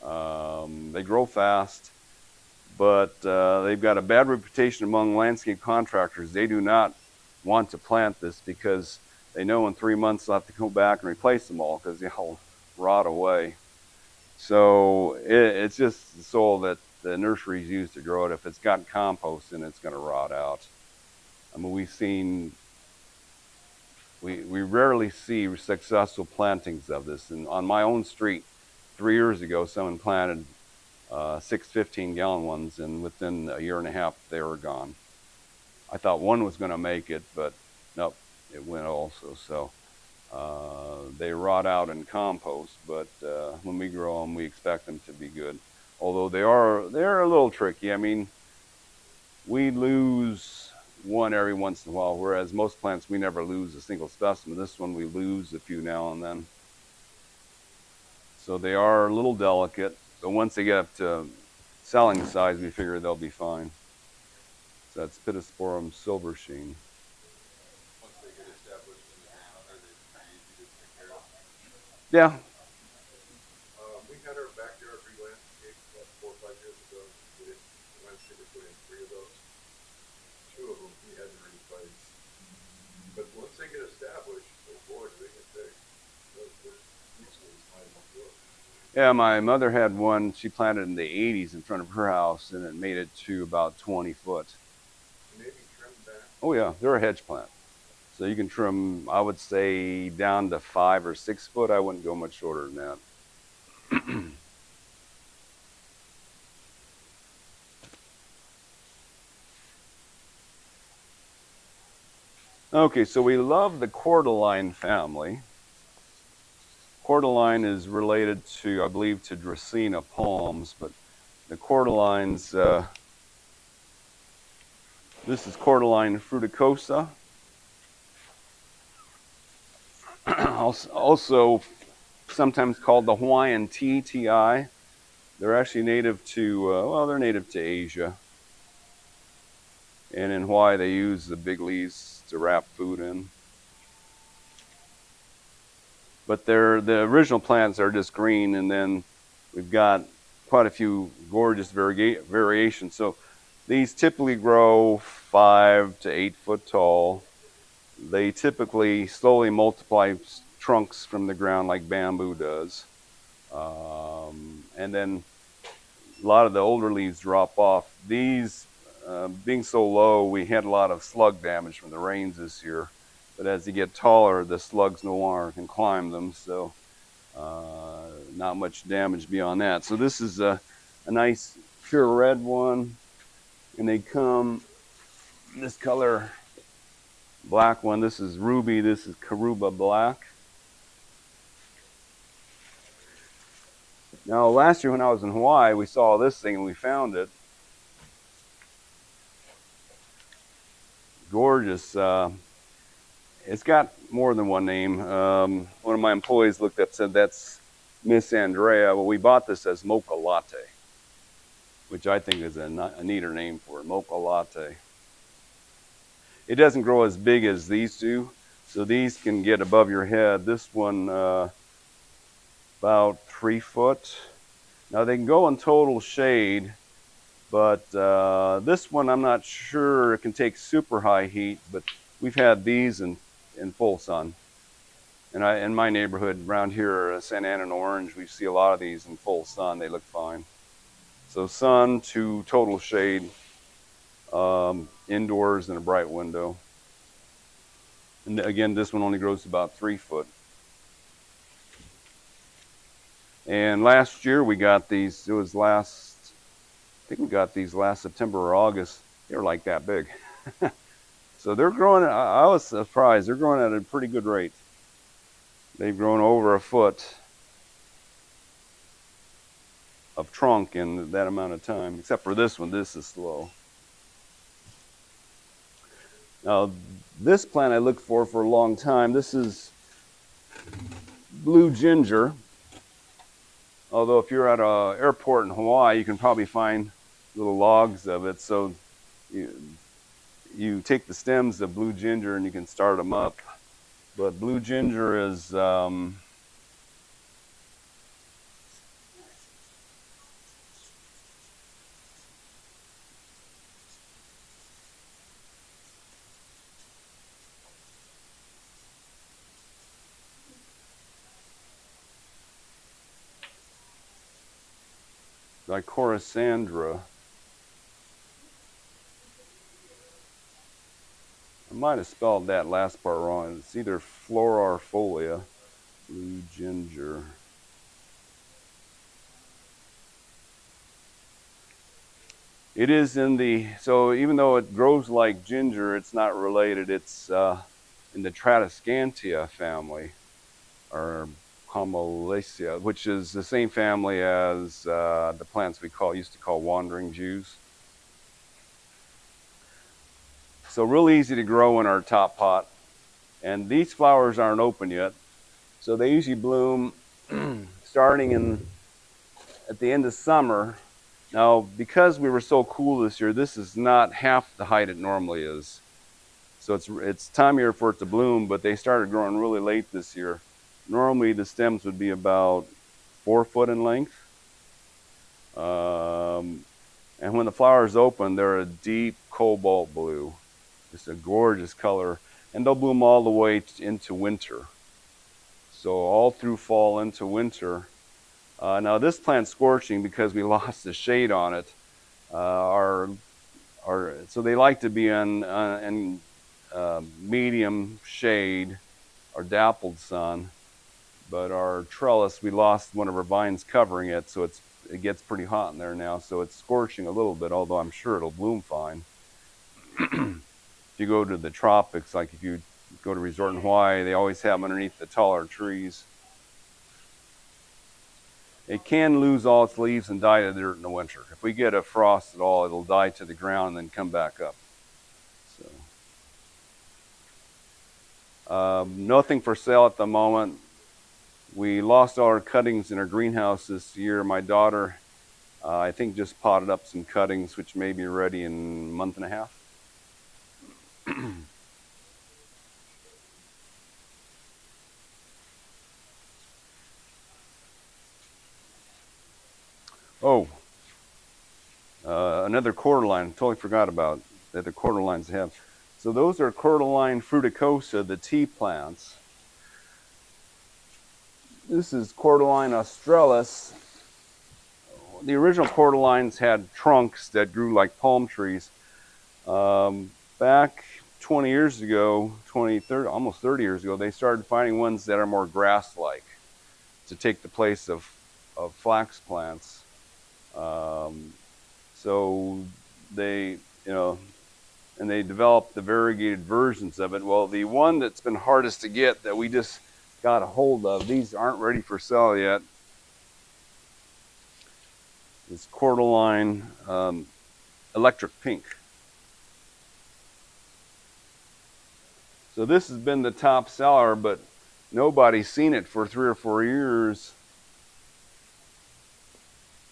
Speaker 1: They grow fast, but they've got a bad reputation among landscape contractors. They do not want to plant this because they know in 3 months they'll have to go back and replace them all because they'll rot away. So it's just the soil that the nurseries use to grow it. If it's got compost in it, it's going to rot out. I mean, we rarely see successful plantings of this. And on my own street, 3 years ago, someone planted 6 15-gallon ones, and within a year and a half, they were gone. I thought one was going to make it, but nope, it went also. So they rot out in compost, but when we grow them, we expect them to be good. Although they're a little tricky. I mean, we lose one every once in a while, whereas most plants we never lose a single specimen. This one we lose a few now and then. So they are a little delicate, but once they get up to selling size, we figure they'll be fine. So that's Pittosporum Silver Sheen.
Speaker 4: Once they get established in the ground, are they pretty easy to take care of?
Speaker 1: Yeah.
Speaker 4: We had our backyard re-landscaped about 4 or 5 years ago. We did landscaper put in 3 of those. 2 of them we had to replace. But once they get established, oh boy, do they get big. Those usually might as well do it.
Speaker 1: Yeah, my mother had one she planted in the 80s in front of her house, and it made it to about 20 foot.
Speaker 4: Maybe trim back.
Speaker 1: Oh yeah, they're a hedge plant. So you can trim, I would say, down to 5 or 6 foot. I wouldn't go much shorter than that. Okay, so we love the cordyline family. Cordyline is related to, I believe, to Dracaena palms, but the cordylines, this is cordyline fruticosa. Also sometimes called the Hawaiian tea, TI. They're actually native to, they're native to Asia. And in Hawaii, they use the big leaves to wrap food in. But the original plants are just green, and then we've got quite a few gorgeous variations. So these typically grow 5 to 8 foot tall. They typically slowly multiply trunks from the ground like bamboo does. And then a lot of the older leaves drop off. These, being so low, we had a lot of slug damage from the rains this year. But as they get taller, the slugs no longer can climb them, so not much damage beyond that. So this is a nice pure red one, and they come this color black one. This is ruby. This is Karuba black. Now, last year when I was in Hawaii, we saw this thing and we found it. Gorgeous. It's got more than one name. One of my employees looked up and said that's Miss Andrea. Well, we bought this as Mocha Latte, which I think is a neater name for it, Mocha Latte. It doesn't grow as big as these do, so these can get above your head. This one, about 3 foot. Now they can go in total shade, but this one I'm not sure it can take super high heat, but we've had these in full sun. And in my neighborhood around here, Santa Ana and Orange, we see a lot of these in full sun. They look fine. So sun to total shade, indoors in a bright window. And again, this one only grows about 3 foot. And last year we got these, I think we got these last September or August. They were like that big. So they're growing, I was surprised, they're growing at a pretty good rate. They've grown over a foot of trunk in that amount of time, except for this one. This is slow. Now, this plant I looked for a long time. This is blue ginger. Although if you're at an airport in Hawaii, you can probably find little logs of it. So you take the stems of blue ginger and you can start them up. But blue ginger is Dichorasandra. I might have spelled that last part wrong. It's either florarifolia, blue ginger. It is in the, so even though it grows like ginger, it's not related. It's in the Tradescantia family, or Comolaceae, which is the same family as the plants we used to call wandering Jews. So real easy to grow in our top pot. And these flowers aren't open yet. So they usually bloom starting at the end of summer. Now, because we were so cool this year, this is not half the height it normally is. So it's time here for it to bloom, but they started growing really late this year. Normally the stems would be about 4 foot in length. And when the flowers open, they're a deep cobalt blue. It's a gorgeous color. And they'll bloom all the way into winter. So all through fall into winter. Now this plant's scorching because we lost the shade on it. So they like to be in medium shade or dappled sun. But our trellis, we lost one of our vines covering it, so it gets pretty hot in there now. So it's scorching a little bit, although I'm sure it'll bloom fine. If you go to the tropics, like if you go to a resort in Hawaii, they always have them underneath the taller trees. It can lose all its leaves and die to the dirt in the winter. If we get a frost at all, it'll die to the ground and then come back up. So, nothing for sale at the moment. We lost all our cuttings in our greenhouse this year. My daughter, I think, just potted up some cuttings, which may be ready in a month and a half. Oh, another cordyline. Totally forgot about that. The cordylines have. So those are cordyline fruticosa, the tea plants. This is cordyline australis. The original cordylines had trunks that grew like palm trees. Back 20 years ago, 30, almost 30 years ago, they started finding ones that are more grass-like to take the place of flax plants. So they, and they developed the variegated versions of it. Well, the one that's been hardest to get that we just got a hold of, these aren't ready for sale yet. It's cordyline electric pink. So this has been the top seller, but nobody's seen it for 3 or 4 years.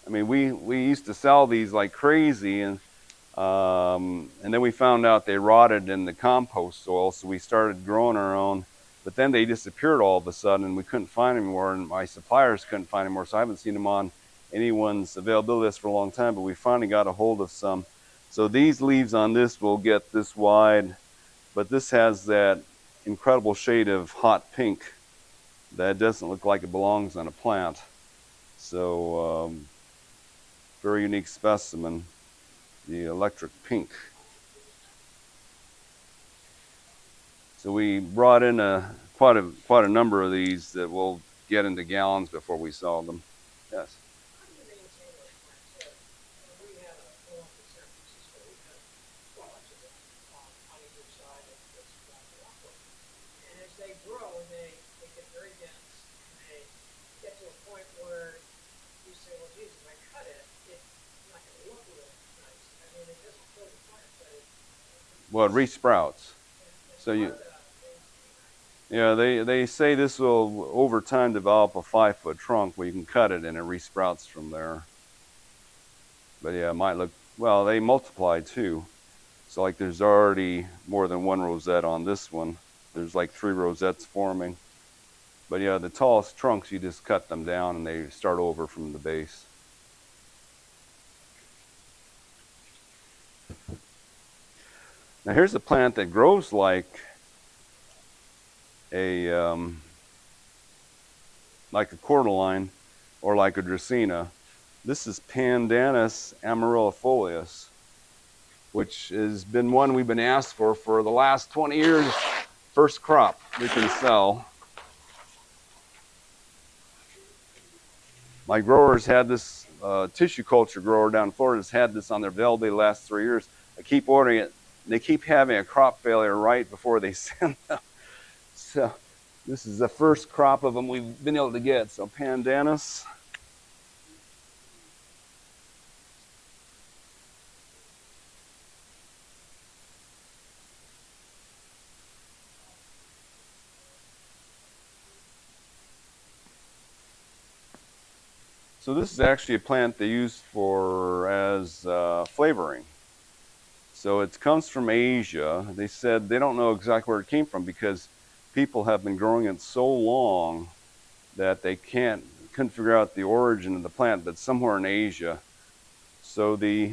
Speaker 1: I mean, we used to sell these like crazy, and then we found out they rotted in the compost soil, so we started growing our own. But then they disappeared all of a sudden, and we couldn't find them anymore, and my suppliers couldn't find them anymore, so I haven't seen them on anyone's availability list for a long time, but we finally got a hold of some. So these leaves on this will get this wide, but this has that incredible shade of hot pink that doesn't look like it belongs on a plant. So very unique specimen, the electric pink. So we brought in quite a number of these that we'll get into gallons before we sell them. Yes.
Speaker 3: How do you maintain those plants? We had a one in San Francisco. We had a bunch of them on either side of this walkway. And as they grow, they get very dense, and they get to a point where you say, well, geez, if I cut it, it's not going to look real nice. I mean, it doesn't kill the plant, but it
Speaker 1: Well, it resprouts.
Speaker 3: it's
Speaker 1: So
Speaker 3: part
Speaker 1: you,
Speaker 3: of the thing.
Speaker 1: yeah, they say this will over time develop a 5-foot trunk where you can cut it and it resprouts from there. But yeah, it might look well. They multiply too. So like there's already more than one rosette on this one. There's like 3 rosettes forming. But yeah, the tallest trunks, you just cut them down and they start over from the base. Now here's a plant that grows a like a cordyline or like a dracaena. This is Pandanus amarillifolius, which has been one we've been asked for the last 20 years. First crop we can sell. My growers had this, tissue culture grower down in Florida has had this on their velvet the last 3 years. I keep ordering it. They keep having a crop failure right before they send them. So this is the first crop of them we've been able to get. So Pandanus. So this is actually a plant they use for as flavoring. So it comes from Asia. They said they don't know exactly where it came from because people have been growing it so long that they couldn't figure out the origin of the plant, but somewhere in Asia. So the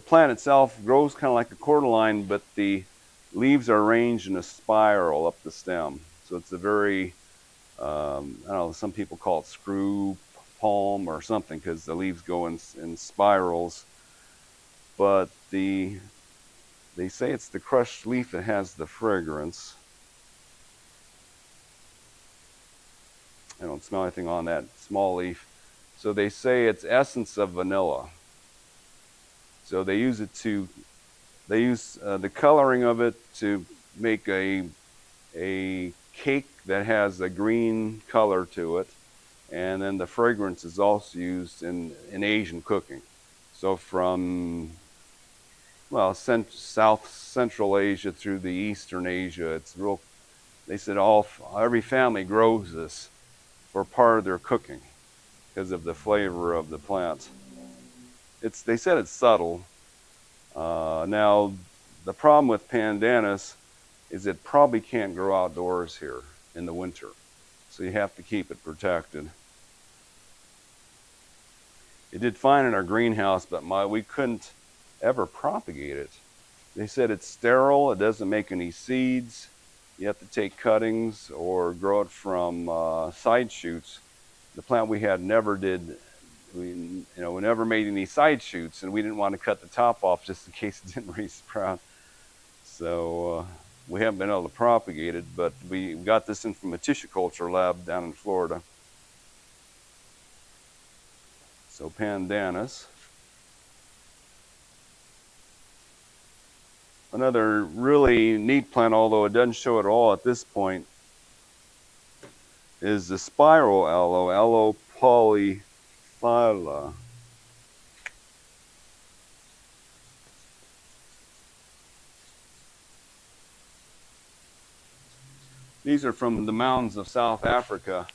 Speaker 1: plant itself grows kind of like a cordyline, but the leaves are arranged in a spiral up the stem. So it's a very I don't know, some people call it screw palm or something because the leaves go in spirals. But they say it's the crushed leaf that has the fragrance. I don't smell anything on that small leaf. So they say it's essence of vanilla. So they use the coloring of it to make a cake that has a green color to it, and then the fragrance is also used in Asian cooking. So from South Central Asia through the Eastern Asia, it's real. They said every family grows this for part of their cooking because of the flavor of the plant. They said it's subtle. Now the problem with Pandanus is it probably can't grow outdoors here in the winter. So you have to keep it protected. It did fine in our greenhouse, but we couldn't ever propagate it. They said it's sterile, it doesn't make any seeds. You have to take cuttings or grow it from side shoots. The plant we had never did, we never made any side shoots, and we didn't want to cut the top off just in case it didn't resprout. So we haven't been able to propagate it, but we got this in from a tissue culture lab down in Florida. So Pandanus. Another really neat plant, although it doesn't show at all at this point, is the spiral aloe, Aloe Phyla. These are from the mountains of South Africa.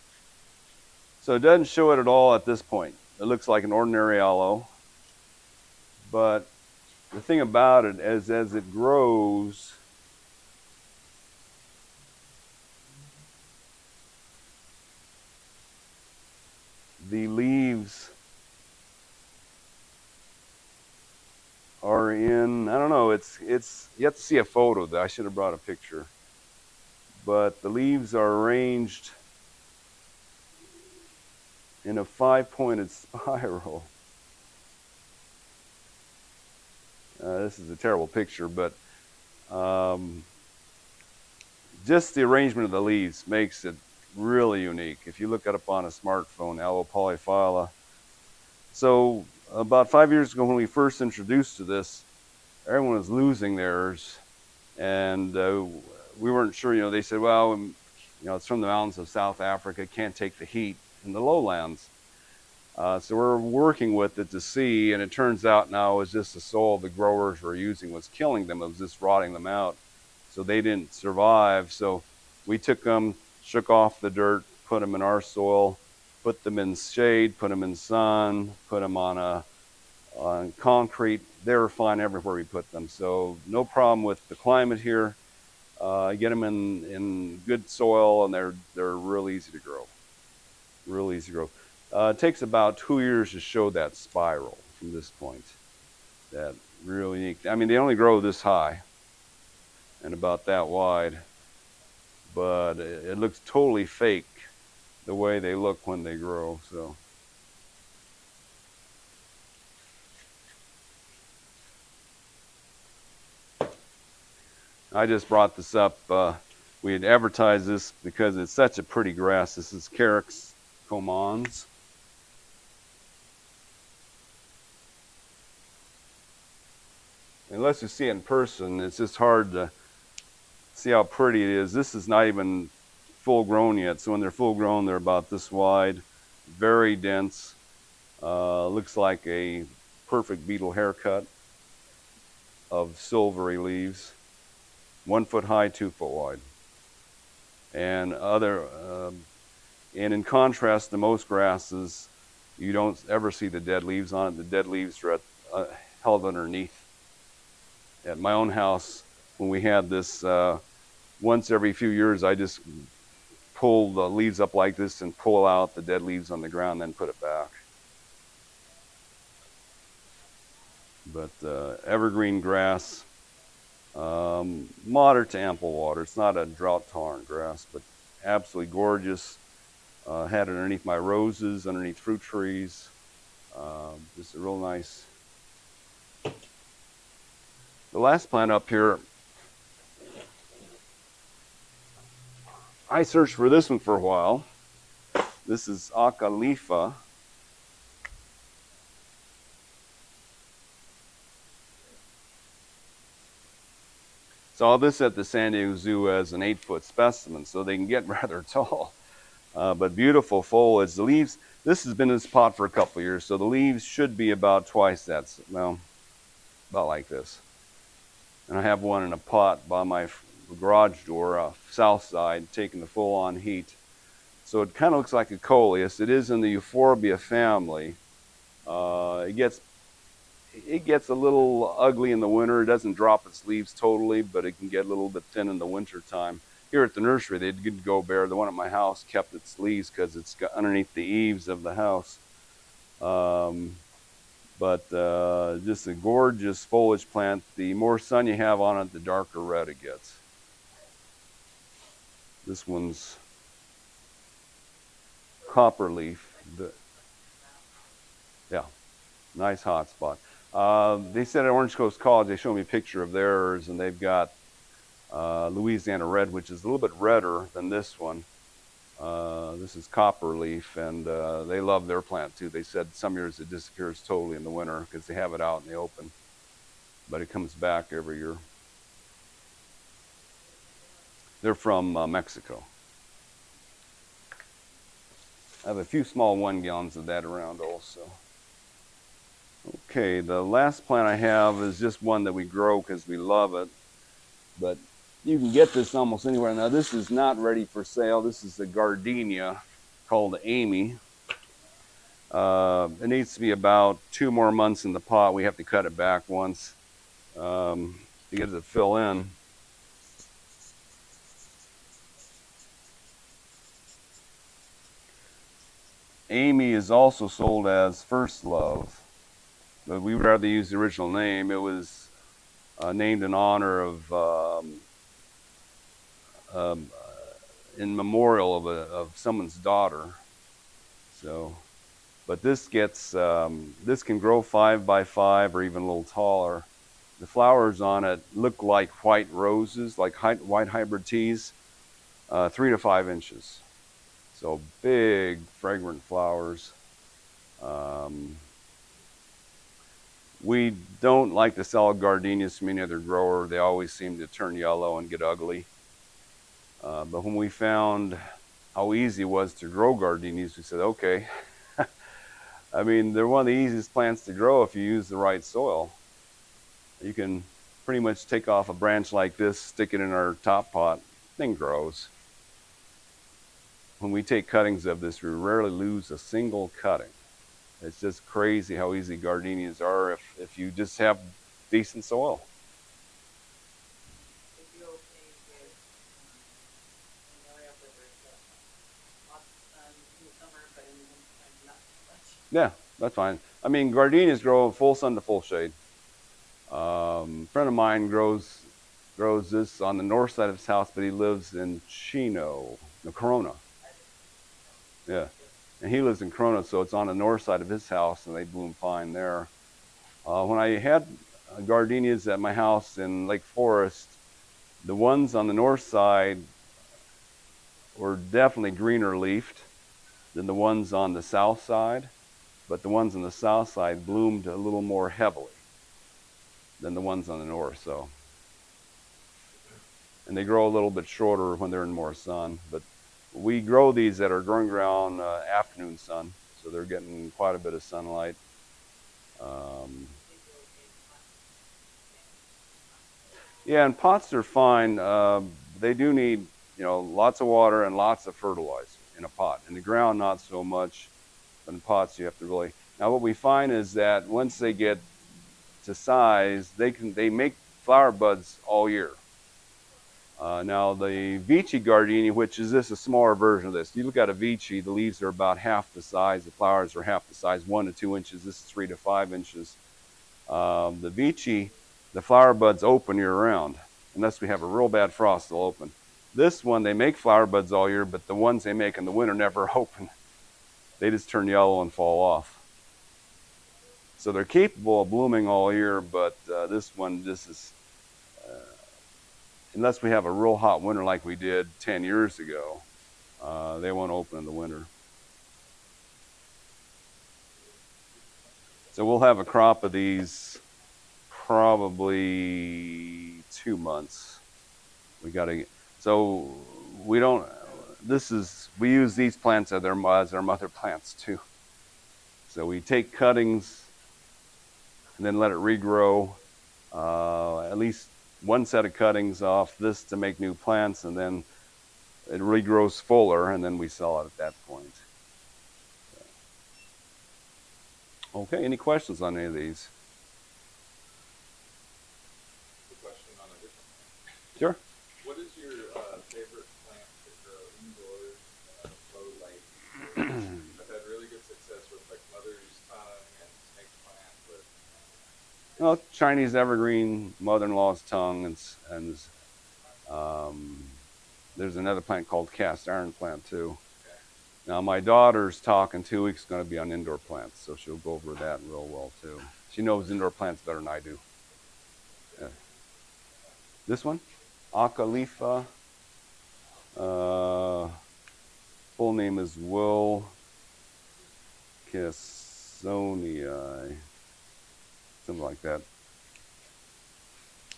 Speaker 1: So it doesn't show it at all at this point. It looks like an ordinary aloe. But the thing about it is, as it grows, the leaves are in, I don't know, it's you have to see a photo that I should have brought a picture. But the leaves are arranged in a 5-pointed spiral. This is a terrible picture, but just the arrangement of the leaves makes it really unique. If you look it up on a smartphone, Aloe polyphylla. So about 5 years ago when we first introduced to this, everyone was losing theirs, and we weren't sure. They said, well, it's from the mountains of South Africa, can't take the heat in the lowlands. So we're working with it to see, and it turns out now it's just the soil the growers were using was killing them. It was just rotting them out. So they didn't survive. So we took them, shook off the dirt, put them in our soil, put them in shade, put them in sun, put them on concrete. They were fine everywhere we put them. So no problem with the climate here. Get them in good soil, and they're real easy to grow. Real easy to grow. It takes about 2 years to show that spiral from this point. That really unique. I mean, they only grow this high and about that wide, but it looks totally fake the way they look when they grow. So I just brought this up. We had advertised this because it's such a pretty grass. This is Carex comans. Unless you see it in person, it's just hard to see how pretty it is. This is not even full grown yet. So when they're full grown, they're about this wide, very dense. Looks like a perfect beetle haircut of silvery leaves, 1 foot high, 2 foot wide. And in contrast to most grasses, you don't ever see the dead leaves on it. The dead leaves are held underneath. At my own house, when we had this, once every few years, I just pull the leaves up like this and pull out the dead leaves on the ground, then put it back. But evergreen grass, moderate to ample water. It's not a drought-tolerant grass, but absolutely gorgeous. Had it underneath my roses, underneath fruit trees. Just a real nice. The last plant up here, I searched for this one for a while. This is Acalifa. Saw this at the San Diego Zoo as an 8-foot specimen, so they can get rather tall. But beautiful foliage. The leaves, this has been in this pot for a couple of years, so the leaves should be about twice that, well, about like this. And I have one in a pot by my garage door, south side, taking the full-on heat. So it kind of looks like a coleus. It is in the Euphorbia family. It gets a little ugly in the winter. It doesn't drop its leaves totally, but it can get a little bit thin in the winter time. Here at the nursery, they did go bare. The one at my house kept its leaves because it's got underneath the eaves of the house. But just a gorgeous foliage plant. The more sun you have on it, the darker red it gets. This one's copper leaf. Yeah, nice hot spot. They said at Orange Coast College, they showed me a picture of theirs, and they've got Louisiana red, which is a little bit redder than this one. This is copper leaf, and they love their plant too. They said some years it disappears totally in the winter because they have it out in the open, but it comes back every year. They're from Mexico. I have a few small 1 gallons of that around also. Okay, the last plant I have is just one that we grow because we love it. But you can get this almost anywhere. Now, this is not ready for sale. This is a gardenia called Amy. It needs to be about 2 more months in the pot. We have to cut it back once to get it to fill in. Amy is also sold as First Love, but we would rather use the original name. It was named in honor of, um, in memorial of someone's daughter. So, but this this can grow 5 by 5 or even a little taller. The flowers on it look like white roses, like white hybrid teas, 3 to 5 inches. So big, fragrant flowers. Um, we don't like to sell gardenias from any other grower. They always seem to turn yellow and get ugly. But when we found how easy it was to grow gardenias, we said, okay. I mean, they're one of the easiest plants to grow if you use the right soil. You can pretty much take off a branch like this, stick it in our top pot, thing grows. When we take cuttings of this, we rarely lose a single cutting. It's just crazy how easy gardenias are if you just have decent soil.
Speaker 3: If you're okay with, an area where there's lots of sun in the summer, but in the wintertime not so much.
Speaker 1: Yeah, that's fine. I mean, gardenias grow full sun to full shade. A friend of mine grows this on the north side of his house, but he lives in Chino, no, Corona. Yeah, and he lives in Corona, so it's on the north side of his house, and they bloom fine there. When I had gardenias at my house in Lake Forest, the ones on the north side were definitely greener leafed than the ones on the south side, but the ones on the south side bloomed a little more heavily than the ones on the north. So, and they grow a little bit shorter when they're in more sun. But we grow these that are growing ground afternoon sun, so they're getting quite a bit of sunlight. Um, yeah, and pots are fine. They do need, lots of water and lots of fertilizer in a pot. In the ground, not so much, but in pots you have to really. Now, what we find is that once they get to size, they make flower buds all year. Now, the Vici gardenia, which is a smaller version of this. You look at a Vici, the leaves are about half the size, the flowers are half the size, 1 to 2 inches. This is 3 to 5 inches. The Vici, the flower buds open year round. Unless we have a real bad frost, they'll open. This one, they make flower buds all year, but the ones they make in the winter never open. They just turn yellow and fall off. So they're capable of blooming all year, but this is, unless we have a real hot winter like we did 10 years ago, they won't open in the winter. So we'll have a crop of these probably 2 months. So we don't, we use these plants as our mother plants too. So we take cuttings and then let it regrow, at least one set of cuttings off this to make new plants, and then it regrows fuller, and then we sell it at that point. Okay, any questions on any of these?
Speaker 4: A question on a different plant.
Speaker 1: Sure.
Speaker 4: What is your favorite plant to grow indoors, low light? I've had really good success with like mother's tongue and snake plant, but
Speaker 1: Well, Chinese evergreen, mother-in-law's tongue, and there's another plant called cast iron plant too.
Speaker 4: okay.
Speaker 1: Now my daughter's talk in 2 weeks going to be on indoor plants, so she'll go over that real well too. She knows indoor plants better than I do. Yeah. This one, Acalifa. Full name is Will Cassonii, something like that.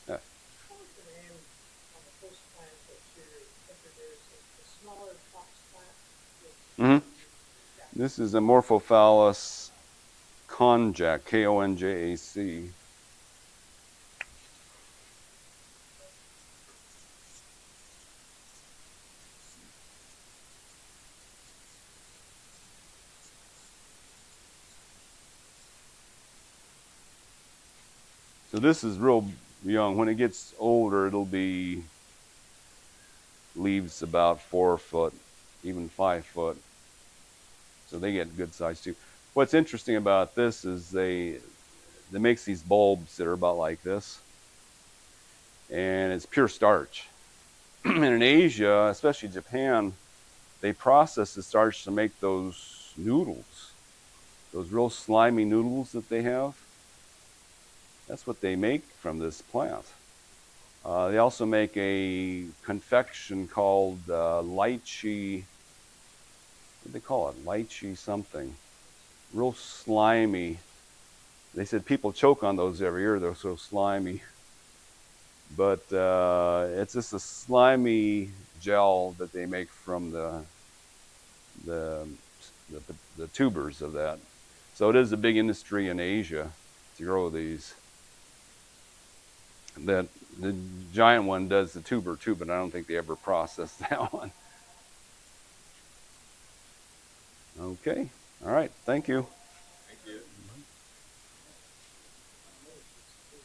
Speaker 1: Yeah.
Speaker 3: What was the name of the first plant that you introduced, the smaller fox plant?
Speaker 1: Mm-hmm.
Speaker 3: Yeah,
Speaker 1: This is Amorphophallus konjac, Konjac. So this is real young. When it gets older, it'll be leaves about 4 foot, even 5 foot. So they get good size too. What's interesting about this is they makes these bulbs that are about like this, and it's pure starch. And in Asia, especially Japan, they process the starch to make those noodles, those real slimy noodles that they have. That's what they make from this plant. They also make a confection called lychee. What do they call it? Lychee something. Real slimy. They said people choke on those every year. They're so slimy. But it's just a slimy gel that they make from the tubers of that. So it is a big industry in Asia to grow these. That the giant one does the tuber too, but I don't think they ever process that one. Okay. All right. Thank you.